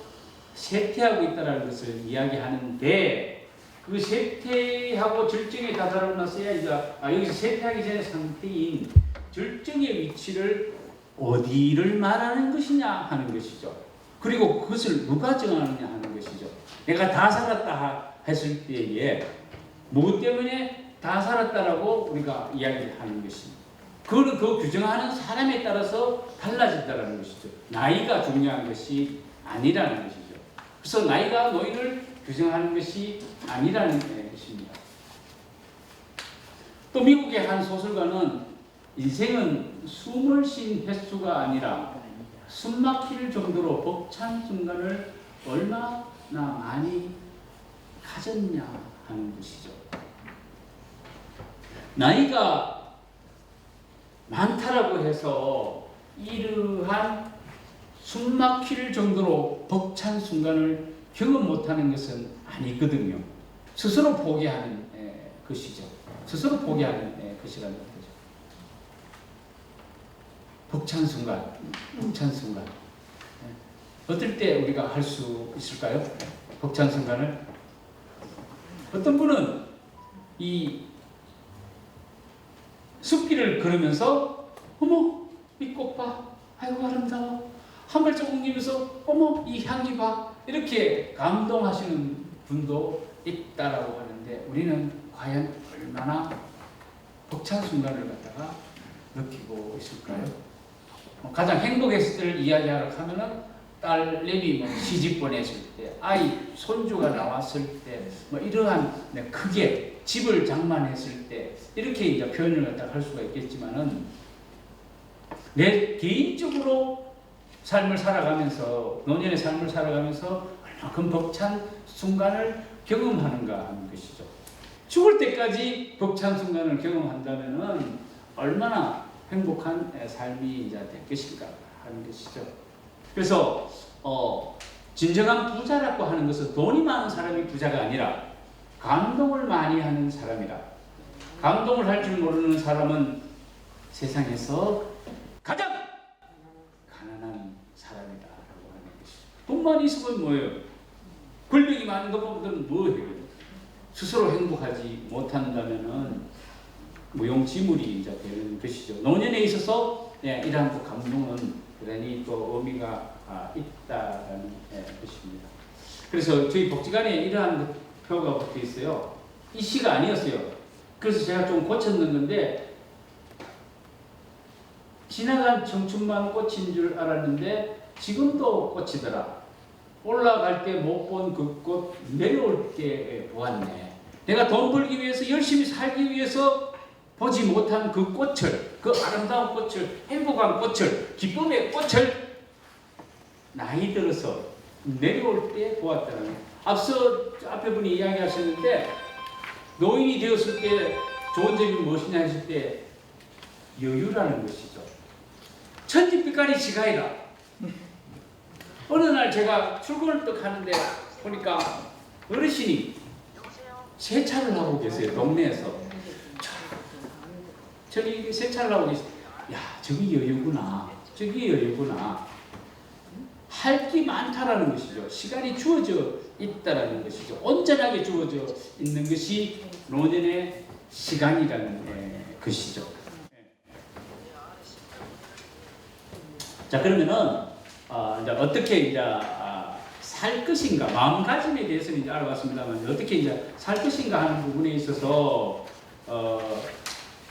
쇠퇴하고 있다는 것을 이야기하는데 그 쇠퇴하고 절정에 다다르고 나서야 이제 여기서 쇠퇴하기 전의 상태인 절정의 위치를 어디를 말하는 것이냐 하는 것이죠. 그리고 그것을 누가 정하느냐 하는 것이죠. 내가 다 살았다 했을 때에 무엇 때문에 다 살았다라고 우리가 이야기를 하는 것입니다. 그거는 그 규정하는 사람에 따라서 달라진다는 것이죠. 나이가 중요한 것이 아니라는 것이죠. 그래서 나이가 노인을 규정하는 것이 아니라는 것입니다. 또 미국의 한 소설가는 인생은 숨을 쉰 횟수가 아니라 숨 막힐 정도로 벅찬 순간을 얼마나 많이 가졌냐 하는 것이죠. 나이가 많다라고 해서 이러한 숨 막힐 정도로 벅찬 순간을 경험 못하는 것은 아니거든요. 스스로 포기하는 것이죠. 스스로 포기하는 것이라는 거죠. 벅찬 순간, 벅찬 순간. 어떨 때 우리가 할 수 있을까요? 벅찬 순간을. 어떤 분은 이 숲길을 걸으면서 어머 이 꽃 봐, 아이고 아름다워. 한 발짝 옮기면서 어머 이 향기 봐. 이렇게 감동하시는 분도 있다라고 하는데 우리는 과연 얼마나 벅찬 순간을 갖다가 느끼고 있을까요? 가장 행복했을 때를 이야기하러 하면은 딸내미 시집 보냈을 때, 아이 손주가 나왔을 때, 이러한 크게 집을 장만했을 때 이렇게 이제 표현을 갖다 할 수가 있겠지만은 내 개인적으로 삶을 살아가면서 노년의 삶을 살아가면서 얼마큼 벅찬 순간을 경험하는가 하는 것이죠. 죽을 때까지 벅찬 순간을 경험한다면은 얼마나 행복한 삶이 이제 될 것인가 하는 것이죠. 그래서 진정한 부자라고 하는 것은 돈이 많은 사람이 부자가 아니라 감동을 많이 하는 사람이다. 감동을 할 줄 모르는 사람은 세상에서 가장 가난한 사람이다 라고 하는 것이죠. 돈만 있으면 뭐예요? 권력이 많은 것보다는 뭐예요? 스스로 행복하지 못한다면은 무용지물이 이제 되는 것이죠. 노년에 있어서 이러한 또 감동은 대단히 또 의미가 있다라는 것입니다. 그래서 저희 복지관에 이러한 표가 붙어 있어요. 이 시가 아니었어요. 그래서 제가 좀 고쳤는 건데 지나간 청춘만 꽃인 줄 알았는데 지금도 꽃이더라. 올라갈 때 못 본 그 꽃 내려올 때 보았네. 내가 돈 벌기 위해서 열심히 살기 위해서 보지 못한 그 꽃을, 그 아름다운 꽃을, 행복한 꽃을, 기쁨의 꽃을 나이 들어서 내려올 때 보았다는 거예요. 앞서 앞에 분이 이야기하셨는데 노인이 되었을 때 좋은 점이 무엇이냐 했을 때 여유라는 것이죠. 천지빛깔이 지가이다. 어느 날 제가 출근을 또 가는데 보니까 어르신이 세차를 하고 계세요. 동네에서. 저기 세차를 하고 계세요. 야, 저기 여유구나. 저기 여유구나. 할 게 많다라는 것이죠. 시간이 주어져 있다라는 것이죠. 온전하게 주어져 있는 것이 노년의 시간이라는 것이죠. 자, 그러면은 이제 어떻게 이제 살 것인가, 마음가짐에 대해서는 이제 알아봤습니다만 어떻게 이제 살 것인가 하는 부분에 있어서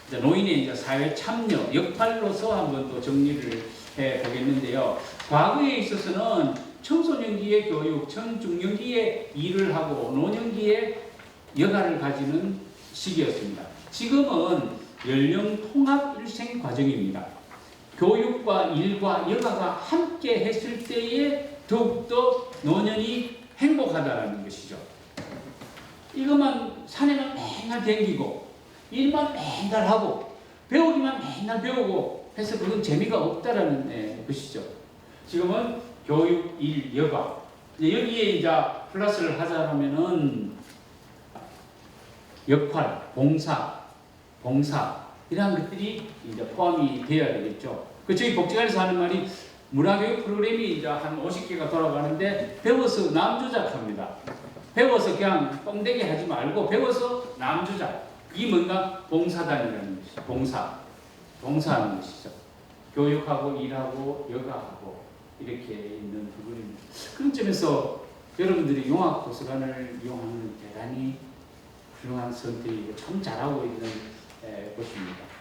이제 노인의 이제 사회 참여 역할로서 한번 또 정리를 해 보겠는데요. 과거에 있어서는 청소년기의 교육, 청중년기에 일을 하고 노년기에 여가를 가지는 시기였습니다. 지금은 연령 통합 일생 과정입니다. 교육과 일과 여가가 함께 했을 때에 더욱더 노년이 행복하다는 것이죠. 이것만 산에만 맨날 댕기고 일만 맨날 하고 배우기만 맨날 배우고 해서 그건 재미가 없다라는 것이죠. 지금은 교육, 일, 여가 여기에 이제 플러스를 하자면은 역할, 봉사 이러한 것들이 이제 포함이 되어야 되겠죠. 그 저희 복지관에서 하는 말이 문화교육 프로그램이 이제 한 50개가 돌아가는데 배워서 남주작합니다. 배워서 그냥 뻥대기 하지 말고 배워서 남주작. 이게 뭔가 봉사단이라는 것이죠. 봉사하는 것이죠. 교육하고 일하고 여가하고 이렇게 있는 부분입니다. 그런 점에서 여러분들이 용학도서관을 이용하는 대단히 훌륭한 선택이고 참 잘하고 있는 곳입니다.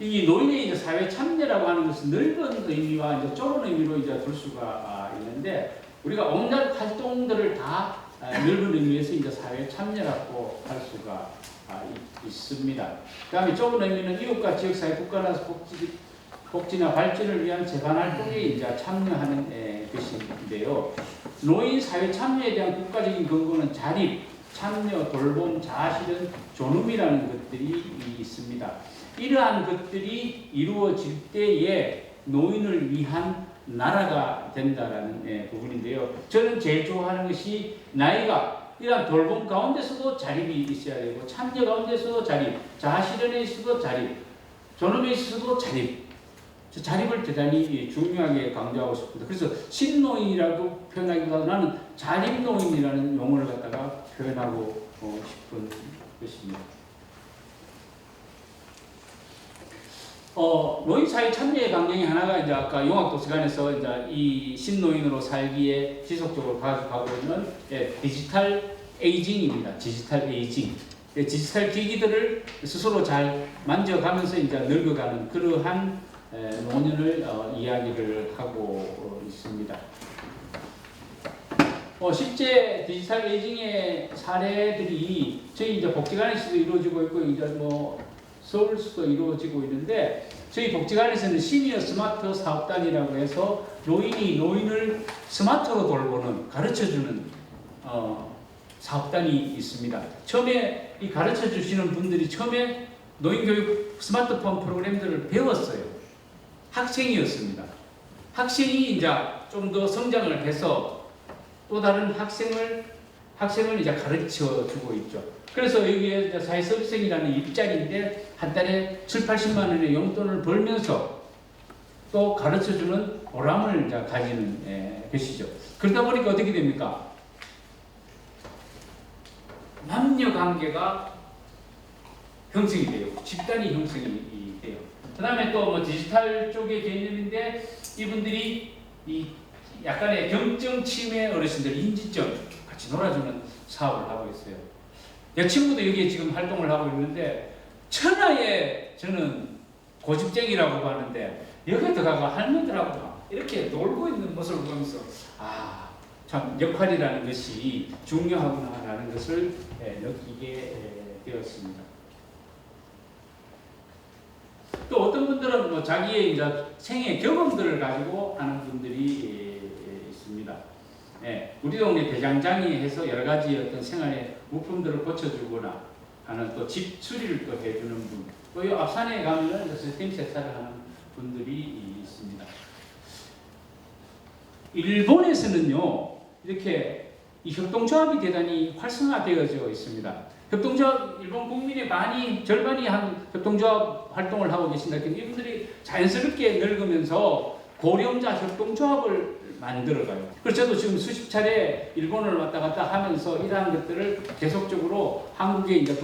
이 노인의 이제 사회 참여라고 하는 것은 넓은 의미와 이제 좁은 의미로 이제 둘 수가 있는데 우리가 온갖 활동들을 다 넓은 의미에서 이제 사회 참여라고 할 수가 있습니다. 그다음에 좁은 의미는 이웃과 지역사회, 국가나 복지나 발전을 위한 재반 활동에 이제 참여하는 것인데요. 노인 사회 참여에 대한 국가적인 근거는 자립, 참여, 돌봄, 자아실현, 존엄이라는 것들이 있습니다. 이러한 것들이 이루어질 때에 노인을 위한 나라가 된다라는 부분인데요. 저는 제일 좋아하는 것이 나이가 이러한 돌봄 가운데서도 자립이 있어야 되고 참여 가운데서도 자립, 자아실현에 있어도 자립, 존엄에 있어도 자립. 자립을 대단히 중요하게 강조하고 싶습니다. 그래서 신노인이라고 표현하기보다 나는 자립노인이라는 용어를 갖다가 표현하고 싶은 것입니다. 노인 사회 참여의 방향이 하나가 이제 아까 용학도서관에서 이제 이 신노인으로 살기에 지속적으로 가져가고 있는 디지털 에이징입니다. 디지털 에이징. 디지털 기기들을 스스로 잘 만져가면서 이제 늙어가는 그러한 노년을 이야기를 하고 있습니다. 실제 디지털 에이징의 사례들이 저희 이제 복지관에서도 이루어지고 있고 이제 뭐 서울에서도 이루어지고 있는데 저희 복지관에서는 시니어 스마트 사업단이라고 해서 노인을 스마트로 돌보는 가르쳐주는 사업단이 있습니다. 처음에 이 가르쳐 주시는 분들이 처음에 노인교육 스마트폰 프로그램들을 배웠어요. 학생이었습니다. 학생이 이제 좀 더 성장을 해서 또 다른 학생을 이제 가르쳐 주고 있죠. 그래서 여기에 사회서비스생이라는 일자리인데 한 달에 7,80만 원의 용돈을 벌면서 또 가르쳐 주는 보람을 이제 가지는 것이죠. 그러다 보니까 어떻게 됩니까? 남녀 관계가 형성이 돼요. 집단이 형성이 돼요. 그 다음에 또 뭐 디지털 쪽의 개념인데 이분들이 이 약간의 경증 치매 어르신들 인지증 같이 놀아주는 사업을 하고 있어요. 내 친구도 여기에 지금 활동을 하고 있는데 천하의 저는 고집쟁이라고 하는데 여기에 들어가서 할머니들하고 이렇게 놀고 있는 모습을 보면서 참 역할이라는 것이 중요하구나라는 것을 느끼게 되었습니다. 또 어떤 분들은 뭐 자기의 이제 생애 경험들을 가지고 하는 분들이 있습니다. 우리 동네 대장장이 해서 여러 가지 어떤 생활의 물품들을 고쳐주거나 하는 또 집 수리를 또 해주는 분, 또 이 앞산에 가면은 시스템 세차를 하는 분들이 있습니다. 일본에서는요 이렇게 이 협동조합이 대단히 활성화되어져 있습니다. 협동조합 일본 국민의 절반이 한 협동조합 활동을 하고 계신다. 이분들이 자연스럽게 늙으면서 고령자 협동조합을 만들어가요. 그래서 저도 지금 수십 차례 일본을 왔다 갔다 하면서 이러한 것들을 계속적으로 한국에 이제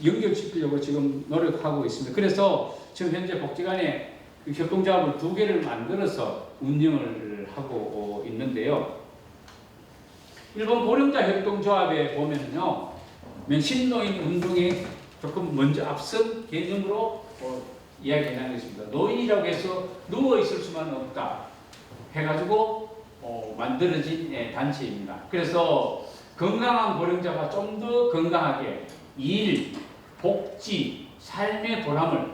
연결시키려고 지금 노력하고 있습니다. 그래서 지금 현재 복지관에 그 협동조합을 2개를 만들어서 운영을 하고 있는데요. 일본 고령자 협동조합에 보면요, 신노인 운동에 조금 먼저 앞선 개념으로 이야기 나누겠습니다. 노인이라고 해서 누워 있을 수만 없다 해가지고 만들어진 단체입니다. 그래서 건강한 고령자가 좀 더 건강하게 일, 복지, 삶의 보람을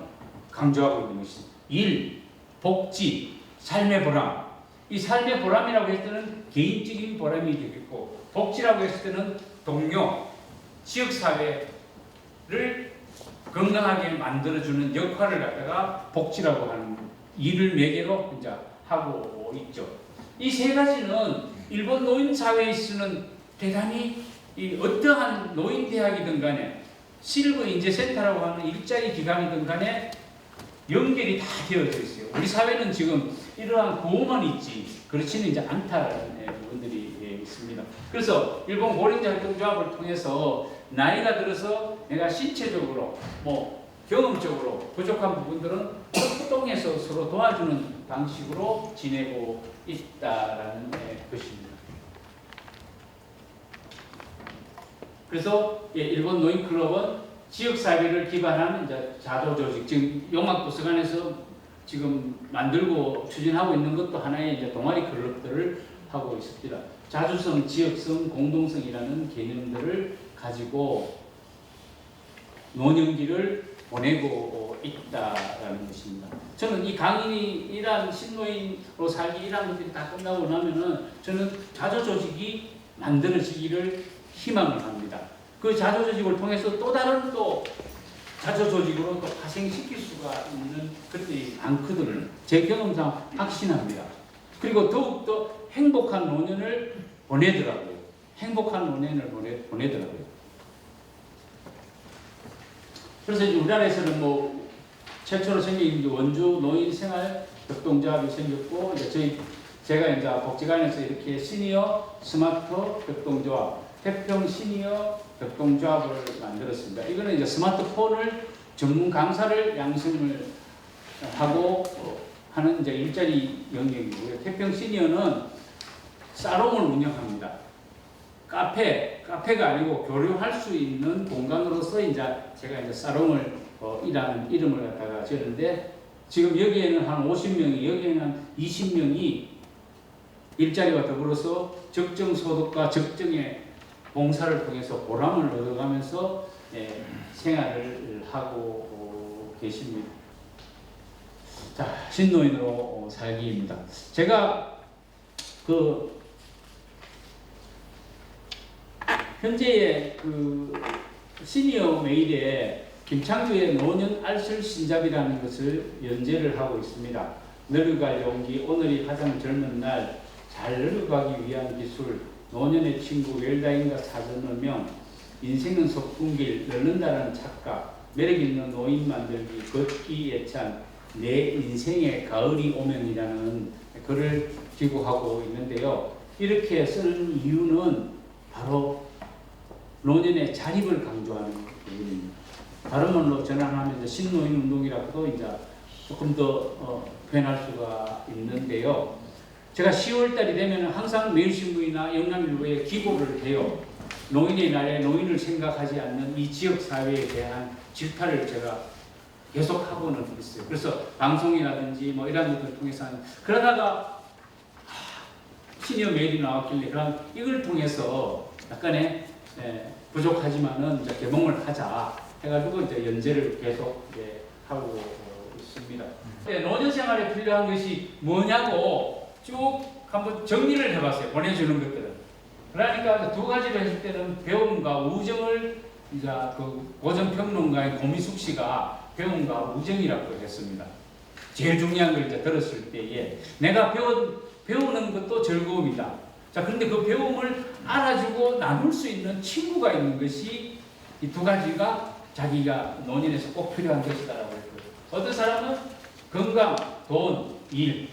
강조하고 있는 것입니다. 일, 복지, 삶의 보람. 이 삶의 보람이라고 했을 때는 개인적인 보람이 되겠고, 복지라고 했을 때는 동료, 지역사회를 건강하게 만들어주는 역할을 갖다가 복지라고 하는 일을 매개로 이제 하고 있죠. 이 3가지는 일본 노인사회에서는 대단히 어떠한 노인대학이든 간에 실버 인재센터라고 하는 일자리 기관이든 간에 연결이 다 되어져 있어요. 우리 사회는 지금 이러한 구호만 있지 그렇지는 이제 않다는 부분들이 있습니다. 그래서 일본 고령자 협동조합을 통해서 나이가 들어서 내가 신체적으로 경험적으로 부족한 부분들은 협동해서 서로 도와주는 방식으로 지내고 있다라는 것입니다. 그래서 일본 노인클럽은 지역사회를 기반한 이제 자조조직, 지금 용학도서관에서 지금 만들고 추진하고 있는 것도 하나의 이제 동아리 클럽들을 하고 있습니다. 자주성, 지역성, 공동성이라는 개념들을 가지고 노년기를 보내고 있다라는 것입니다. 저는 이 강인이 이러한 신노인으로 살기 이러한 것들이 다 끝나고 나면은 저는 자조조직이 만들어지기를 희망을 합니다. 그 자조조직을 통해서 또 다른 자조조직으로 또 파생시킬 수가 있는 것들이 많거든요. 제 경험상 확신합니다. 그리고 더욱더 행복한 노년을 보내더라고요. 행복한 노년을 보내더라고요. 그래서 이제 우리나라에서는 최초로 생긴 원주 노인 생활 협동조합이 생겼고, 이제 제가 이제 복지관에서 이렇게 시니어 스마트 협동조합, 태평 시니어 협동조합을 만들었습니다. 이거는 이제 스마트폰을 전문 강사를 양성을 하고 하는 이제 일자리 영역이고요. 태평 시니어는 사롱을 운영합니다. 카페가 아니고 교류할 수 있는 공간으로서 이제 제가 이제 사롱을 이라는 이름을 갖다가 지었는데, 지금 여기에는 한 50명이, 여기에는 한 20명이 일자리와 더불어서 적정 소득과 적정의 봉사를 통해서 보람을 얻어가면서 생활을 하고 계십니다. 자, 신노인으로 살기입니다. 제가 현재의 시니어 메일에 김창규의 노년 알쓸 신잡이라는 것을 연재를 하고 있습니다. 늙어갈 용기, 오늘이 가장 젊은 날, 잘 늙어가기 위한 기술, 노년의 친구, 웰다인과 사전어명, 인생은 소풍길, 늙는다는 착각, 매력있는 노인 만들기, 걷기 예찬, 내 인생의 가을이 오면이라는 글을 기고하고 있는데요. 이렇게 쓰는 이유는 바로 노년의 자립을 강조하는 부분입니다. 다른 말로 전환하면 신노인 운동이라고도 이제 조금 더 표현할 수가 있는데요. 제가 10월달이 되면 항상 매일신문이나 영남일보에 기고를 해요. 노인의 날에 노인을 생각하지 않는 이 지역사회에 대한 질타를 제가 계속 하고는 있어요. 그래서 방송이라든지 이런 것들을 통해서 그러다가 시니어 메일이 나왔길래 그럼 이걸 통해서 약간의 부족하지만은 이제 개봉을 하자 해가지고 이제 연재를 계속 하고 있습니다. 노년 생활에 필요한 것이 뭐냐고 쭉 한번 정리를 해봤어요. 보내주는 것들은. 그러니까 2가지로 했을 때는 배움과 우정을 이제 고전평론가의 고미숙 씨가 배움과 우정이라고 했습니다. 제일 중요한 걸 이제 들었을 때에 내가 배우는 것도 즐거움이다. 자, 그런데 그 배움을 알아주고 나눌 수 있는 친구가 있는 것이 이 두 가지가 자기가 노년에서 꼭 필요한 것이다라고 했거든요. 어떤 사람은 건강, 돈, 일,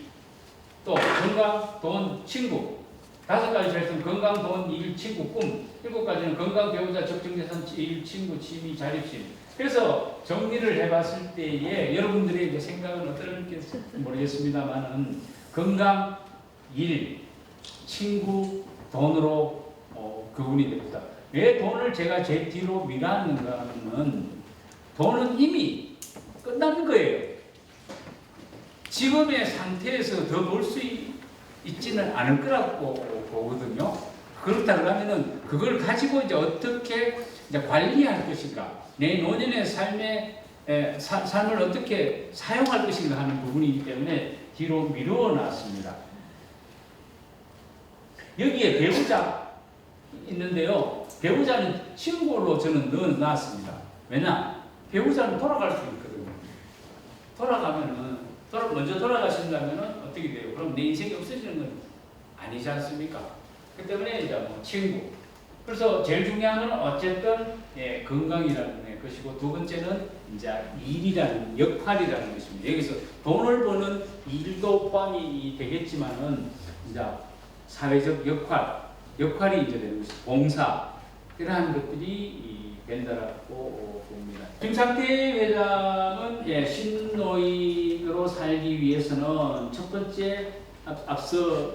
또 건강, 돈, 친구. 5가지 절선 건강, 돈, 일, 친구, 꿈. 7가지는 건강, 배우자, 적정재산, 일, 친구, 취미, 자립심. 그래서 정리를 해봤을 때에 여러분들의 이제 생각은 어떨지 모르겠습니다만은 건강, 일, 친구, 돈으로 그분이 됩니다. 왜 돈을 제가 제일 뒤로 밀었는가 하면 돈은 이미 끝난 거예요. 지금의 상태에서 더 벌 수 있지는 않을 거라고 보거든요. 그렇다 그러면은 그걸 가지고 이제 어떻게 이제 관리할 것인가, 내 노년의 삶을 어떻게 사용할 것인가 하는 부분이기 때문에 뒤로 미루어 놨습니다. 여기에 배우자 있는데요. 배우자는 친구로 저는 넣어놨습니다. 왜냐? 배우자는 돌아갈 수 있거든요. 먼저 돌아가신다면 어떻게 돼요? 그럼 내 인생이 없어지는 건 아니지 않습니까? 그 때문에 이제 뭐 친구. 그래서 제일 중요한 건 어쨌든 건강이라는 것이고, 두 번째는 이제 일이라는 역할이라는 것입니다. 여기서 돈을 버는 일도 포함이 되겠지만은 이제 사회적 역할이 이제 되는 것이 봉사, 이러한 것들이 된다라고 봅니다. 김상태 회장은 신노인으로 살기 위해서는 첫 번째 앞서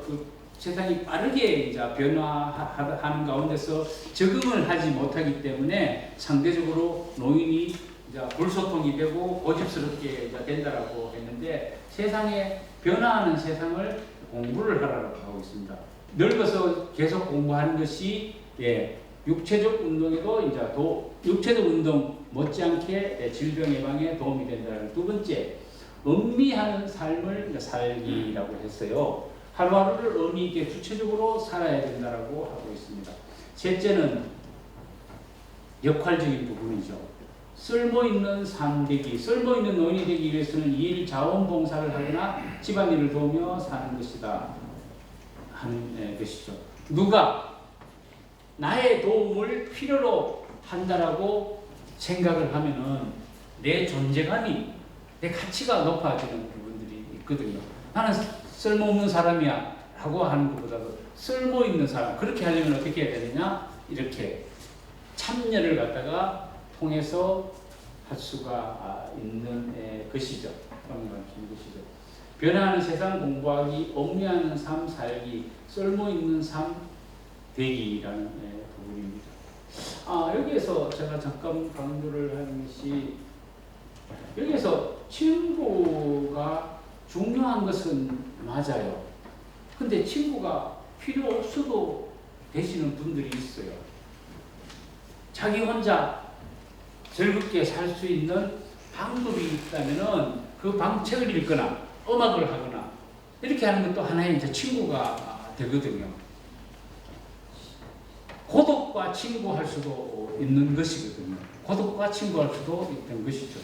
세상이 빠르게 이제 변화하는 가운데서 적응을 하지 못하기 때문에 상대적으로 노인이 이제 불소통이 되고 고집스럽게 이제 된다라고 했는데, 세상에 변화하는 세상을 공부를 하라고 하고 있습니다. 늙어서 계속 공부하는 것이 육체적 운동에도 이제 육체적 운동 못지않게 질병 예방에 도움이 된다는 두 번째, 음미하는 삶을 살기라고 했어요. 하루하루를 의미 있게 구체적으로 살아야 된다라고 하고 있습니다. 셋째는 역할적인 부분이죠. 쓸모있는 삶 되기, 쓸모있는 노인이 되기 위해서는 일, 자원봉사를 하거나 집안일을 도우며 사는 것이다 하는 것이죠. 누가 나의 도움을 필요로 한다라고 생각을 하면은 내 존재감이, 내 가치가 높아지는 부분들이 있거든요. 나는 쓸모없는 사람이야 라고 하는 것보다도 쓸모있는 사람, 그렇게 하려면 어떻게 해야 되느냐, 이렇게 참여를 갖다가 통해서 할 수가 있는 것이죠. 변화하는 세상 공부하기, 업무하는 삶 살기, 쓸모있는 삶 되기라는 부분입니다. 여기에서 제가 잠깐 강조를 하는 것이, 여기에서 친구가 중요한 것은 맞아요. 근데 친구가 필요 없어도 되시는 분들이 있어요. 자기 혼자 즐겁게 살 수 있는 방법이 있다면은 그 책을 읽거나 음악을 하거나 이렇게 하는 것도 하나의 이제 친구가 되거든요. 고독과 친구할 수도 있는 것이거든요. 고독과 친구할 수도 있는 것이죠.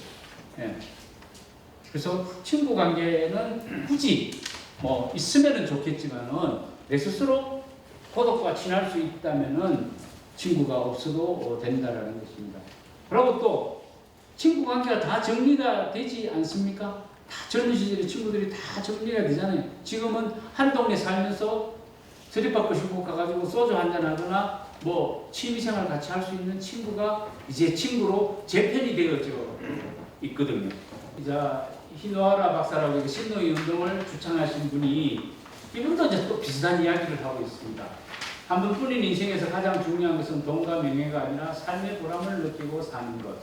그래서 친구 관계는 굳이 있으면은 좋겠지만은 내 스스로 고독과 친할 수 있다면은 친구가 없어도 된다라는 것입니다. 그리고 또 친구 관계가 다 정리가 되지 않습니까? 다 젊은 시절에 친구들이 다 정리가 되잖아요. 지금은 한 동네 살면서 서립받고 싶고 가가지고 소주 한잔 하거나 취미생활 같이 할 수 있는 친구가 이제 친구로 재편이 되어져 있거든요. 이제 히노하라 박사라고 신노인 운동을 주창하신 분이, 이분도 이제 또 비슷한 이야기를 하고 있습니다. 한 번뿐인 인생에서 가장 중요한 것은 돈과 명예가 아니라 삶의 보람을 느끼고 사는 것.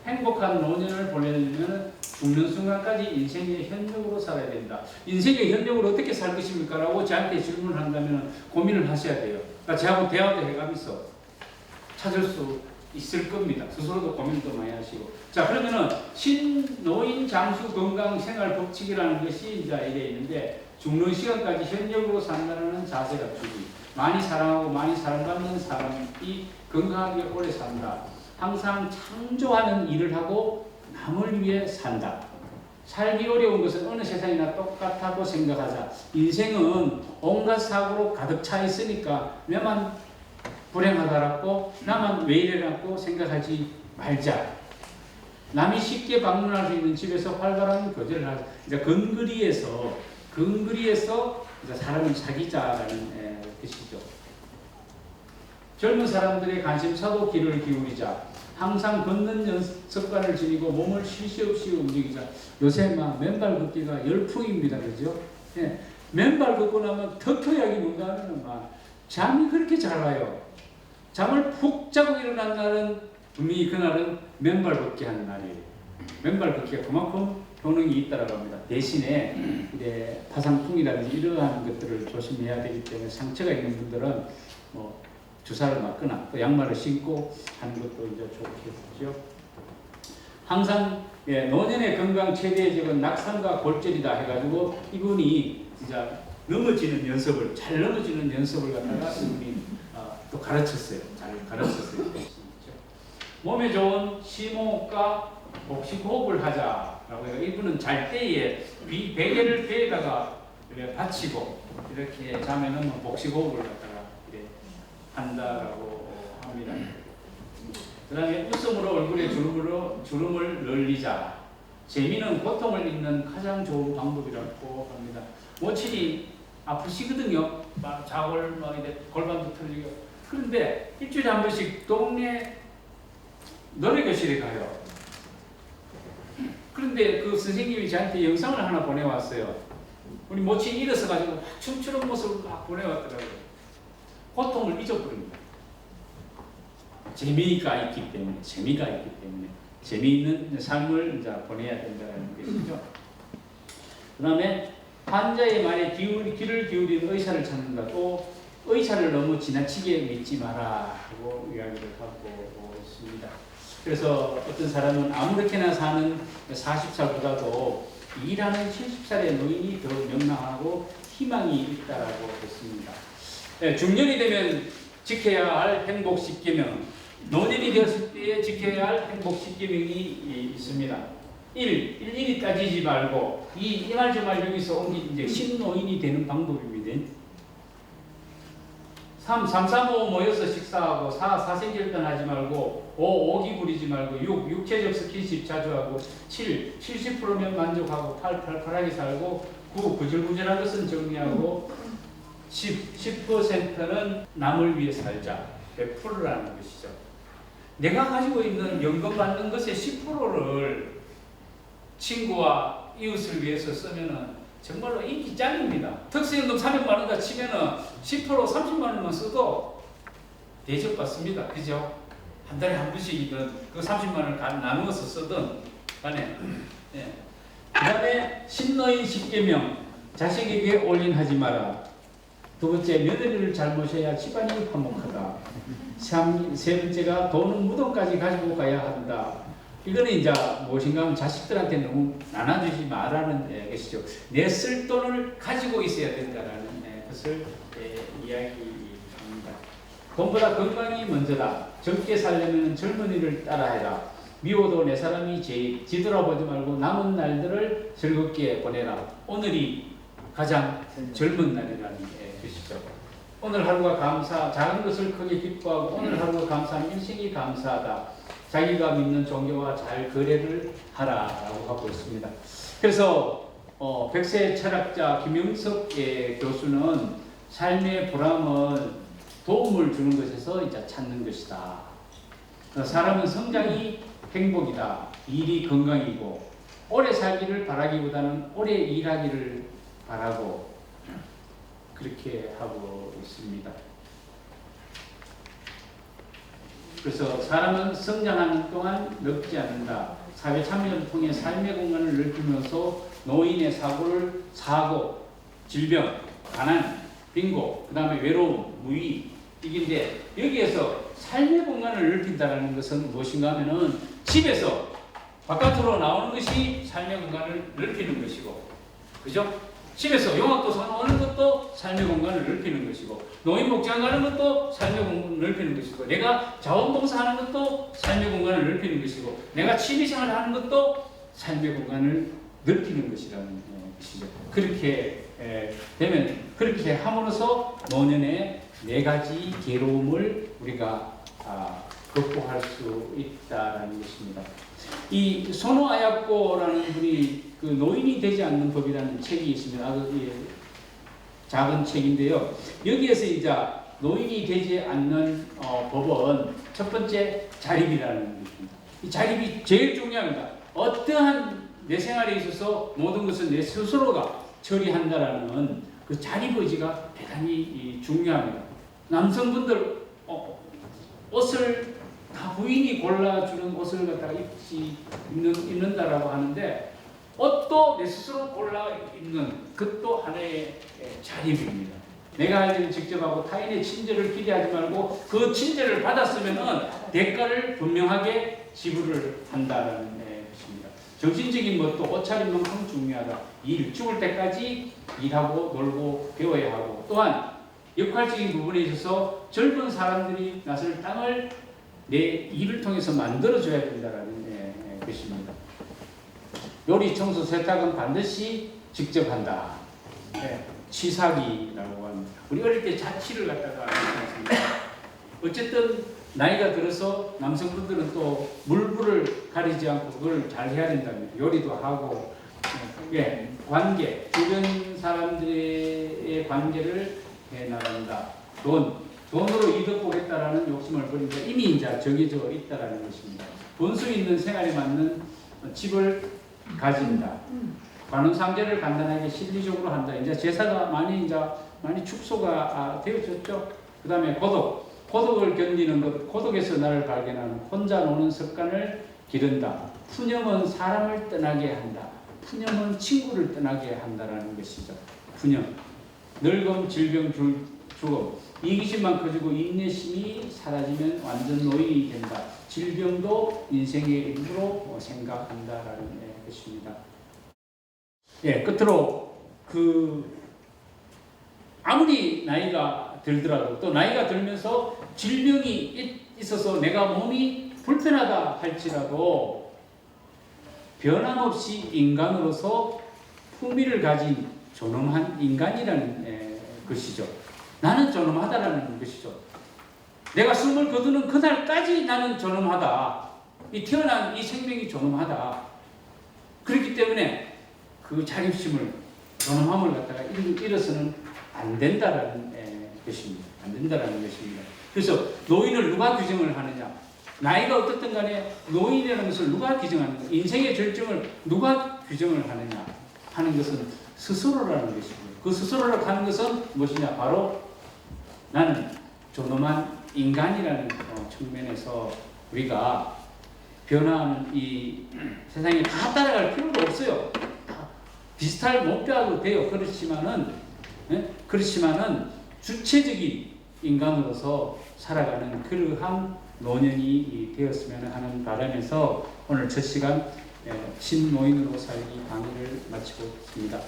행복한 노년을 보내려면 죽는 순간까지 인생의 현명으로 살아야 된다. 인생의 현명으로 어떻게 살 것입니까? 라고 저한테 질문을 한다면 고민을 하셔야 돼요. 그러니까 저하고 대화도 해가면서 찾을 수 있을 겁니다. 스스로도 고민도 많이 하시고. 자, 그러면은 신노인 장수 건강 생활 법칙이라는 것이 이제 이래 있는데, 죽는 시간까지 현역으로 산다는 자세 갖추기, 많이 사랑하고 많이 사랑받는 사람이 건강하게 오래 산다. 항상 창조하는 일을 하고 남을 위해 산다. 살기 어려운 것은 어느 세상이나 똑같다고 생각하자. 인생은 온갖 사고로 가득 차 있으니까 왜만 불행하다라고 나만 왜 이래라고 생각하지 말자. 남이 쉽게 방문할 수 있는 집에서 활발한 교제를 하자. 이제 근거리에서 이제 사람을 사귀자라는 뜻이죠. 젊은 사람들의 관심사도 귀를 기울이자. 항상 걷는 습관을 지니고 몸을 쉴 새 없이 움직이자. 요새 막 맨발 걷기가 열풍입니다. 그죠? 예. 맨발 걷고 나면 턱토약이 뭔가 하면 막 잠이 그렇게 잘 와요. 잠을 푹 자고 일어난 날은 분명히 그날은 맨발 걷기 하는 날이에요. 맨발 걷기가 그만큼 효능이 있다고 합니다. 대신에 이제 파상풍이라든지 이러한 것들을 조심해야 되기 때문에 상처가 있는 분들은 뭐 주사를 맞거나 또 양말을 신고 하는 것도 이제 좋겠죠. 항상 노년의 건강 최대의 적은 낙상과 골절이다 해가지고 이분이 진짜 잘 넘어지는 연습을 갖다가 이분이 또 가르쳤어요. 잘 가르쳤어요. 몸에 좋은 심호흡과 복식호흡을 하자라고 해요. 이분은 잘 때에 베개를 배에다가 이렇게 받치고 이렇게 자면은 복식호흡을 갖다가 이렇게 한다라고 합니다. 그 다음에 웃음으로 얼굴에 주름을 늘리자. 재미는 고통을 잊는 가장 좋은 방법이라고 합니다. 모친이 아프시거든요. 막 자골, 막 이제 골반도 틀리고. 그런데 일주일에 한 번씩 동네 노래교실에 가요. 그런데 그 선생님이 저한테 영상을 하나 보내왔어요. 우리 모친이 일어서가지고 막 춤추는 모습을 막 보내왔더라고요. 고통을 잊어버립니다. 재미가 있기 때문에, 재미있는 삶을 이제 보내야 된다는 것이죠. 그 다음에 환자의 말에 귀를 기울인 의사를 찾는다. 또 의사를 너무 지나치게 믿지 마라 하고 이야기를 하고 있습니다. 그래서 어떤 사람은 아무렇게나 사는 40살보다도 일하는 70살의 노인이 더 명랑하고 희망이 있다라고 했습니다. 중년이 되면 지켜야 할 행복 10계명, 노년이 되었을 때에 지켜야 할 행복 10계명이 있습니다. 1. 일일이 따지지 말고 2. 이 말 저 말 여기서 옮기 이제 신노인이 되는 방법입니다. 3. 삼삼오오 모여서 식사하고 4. 사생결단하지 말고 5. 오기 부리지 말고 6. 육체적 스킨십 자주 하고 7. 70%면 만족하고 8. 팔팔하게 살고 9. 구질구질한 것은 정리하고 10%는 남을 위해 살자. 100%라는 것이죠. 내가 가지고 있는 연금 받는 것의 10%를 친구와 이웃을 위해서 쓰면은 정말로 인기 짱입니다. 특수연금 300만 원다 치면은 10% 30만 원만 써도 대접받습니다. 그죠? 한 달에 한 번씩이든 그 30만 원을 나누어서 쓰든 간에. 예. 그 다음에 신노인 10계명, 자식에게 올인하지 마라. 두 번째, 며느리를 잘 모셔야 집안이 화목하다. 세 번째가 돈은 무덤까지 가지고 가야 한다. 이거는 이제 무엇인가 하면 자식들한테 너무 나눠주지 말라는 것이죠. 내 쓸 돈을 가지고 있어야 된다는 것을 이야기합니다. 돈보다 건강이 먼저다. 젊게 살려면 젊은이를 따라해라. 미워도 내 사람이 제일 뒤돌아보지 말고 남은 날들을 즐겁게 보내라. 오늘이 가장 젊은 날이라는 것이죠. 오늘 하루가 작은 것을 크게 기뻐하고 오늘 하루가 감사한 일생이 감사하다. 자기가 믿는 종교와 잘 거래를 하라라고 하고 있습니다. 그래서 백세 철학자 김영석 교수는 삶의 보람은 도움을 주는 것에서 이제 찾는 것이다. 사람은 성장이 행복이다. 일이 건강이고 오래 살기를 바라기보다는 오래 일하기를 바라고 그렇게 하고 있습니다. 그래서 사람은 성장하는 동안 늙지 않는다. 사회 참여를 통해 삶의 공간을 넓히면서 노인의 사고, 질병, 가난, 빈곤, 그 다음에 외로움, 무의, 이긴데 여기에서 삶의 공간을 넓힌다는 것은 무엇인가 하면은 집에서 바깥으로 나오는 것이 삶의 공간을 넓히는 것이고, 그죠? 집에서 용학도서 오는 것도 삶의 공간을 넓히는 것이고, 노인복지관 가는 것도 삶의 공간을 넓히는 것이고, 내가 자원봉사하는 것도 삶의 공간을 넓히는 것이고, 내가 취미생활을 하는 것도 삶의 공간을 넓히는 것이라는 것이죠. 그렇게 되면, 그렇게 함으로써 노년에 4가지 괴로움을 우리가 극복할 수 있다라는 것입니다. 이 소노 아야코라는 분이 그 노인이 되지 않는 법이라는 책이 있습니다. 아주 작은 책인데요. 여기에서 이제 노인이 되지 않는 법은 첫 번째 자립이라는 것입니다. 이 자립이 제일 중요합니다. 어떠한 내 생활에 있어서 모든 것을 내 스스로가 처리한다라는 그 자립 의지가 대단히 중요합니다. 남성분들 옷을 다 부인이 골라주는 옷을 갖다가 입는다라고 하는데 옷도 내 스스로 골라 입는 그것도 하나의 자립입니다. 내가 직접 하고 타인의 친절을 기대하지 말고 그 친절을 받았으면은 대가를 분명하게 지불을 한다는 것입니다. 정신적인 것도 옷차림만큼 중요하다. 죽을 때까지 일하고 놀고 배워야 하고, 또한 역할적인 부분에 있어서 젊은 사람들이 낯설 땅을 내 일을 통해서 만들어줘야 된다는 것입니다. 요리, 청소, 세탁은 반드시 직접 한다. 치사기라고 합니다. 우리 어릴 때 자취를 갖다가 했습니다. 어쨌든 나이가 들어서 남성분들은 또 물불을 가리지 않고 그걸 잘 해야 된답니다. 요리도 하고, 관계, 주변 사람들의 관계를 해나간다. 돈으로 이득 보겠다라는 욕심을 버리니까 이미 이제 정해져 있다라는 것입니다. 본수 있는 생활에 맞는 집을 가진다. 관음상제를 간단하게 실리적으로 한다. 이제 제사가 많이 축소가 되어졌죠. 그 다음에 고독을 견디는 것, 고독에서 나를 발견하는 혼자 노는 습관을 기른다. 푸념은 사람을 떠나게 한다. 푸념은 친구를 떠나게 한다라는 것이죠. 푸념, 늙음, 질병, 죽음. 이기심만 커지고 인내심이 사라지면 완전 노인이 된다. 질병도 인생의 일부로 생각한다라는 것입니다. 끝으로 아무리 나이가 들더라도 또 나이가 들면서 질병이 있어서 내가 몸이 불편하다 할지라도 변함없이 인간으로서 품위를 가진 존엄한 인간이라는 것이죠. 나는 존엄하다라는 것이죠. 내가 숨을 거두는 그날까지 나는 존엄하다. 태어난 이 생명이 존엄하다. 그렇기 때문에 그 자립심을, 존엄함을 갖다가 잃어서는 안 된다라는 것입니다. 안 된다라는 것입니다. 그래서 노인을 누가 규정을 하느냐? 나이가 어떻든 간에 노인이라는 것을 누가 규정하느냐? 인생의 절정을 누가 규정을 하느냐? 하는 것은 스스로라는 것입니다. 그 스스로라고 하는 것은 무엇이냐? 바로 나는 존엄한 인간이라는 측면에서 우리가 변화하는 이 세상에 다 따라갈 필요가 없어요. 비슷할 못해도 돼요. 그렇지만은 주체적인 인간으로서 살아가는 그러한 노년이 되었으면 하는 바람에서 오늘 첫 시간 신노인으로 살기 강의를 마치고 있습니다.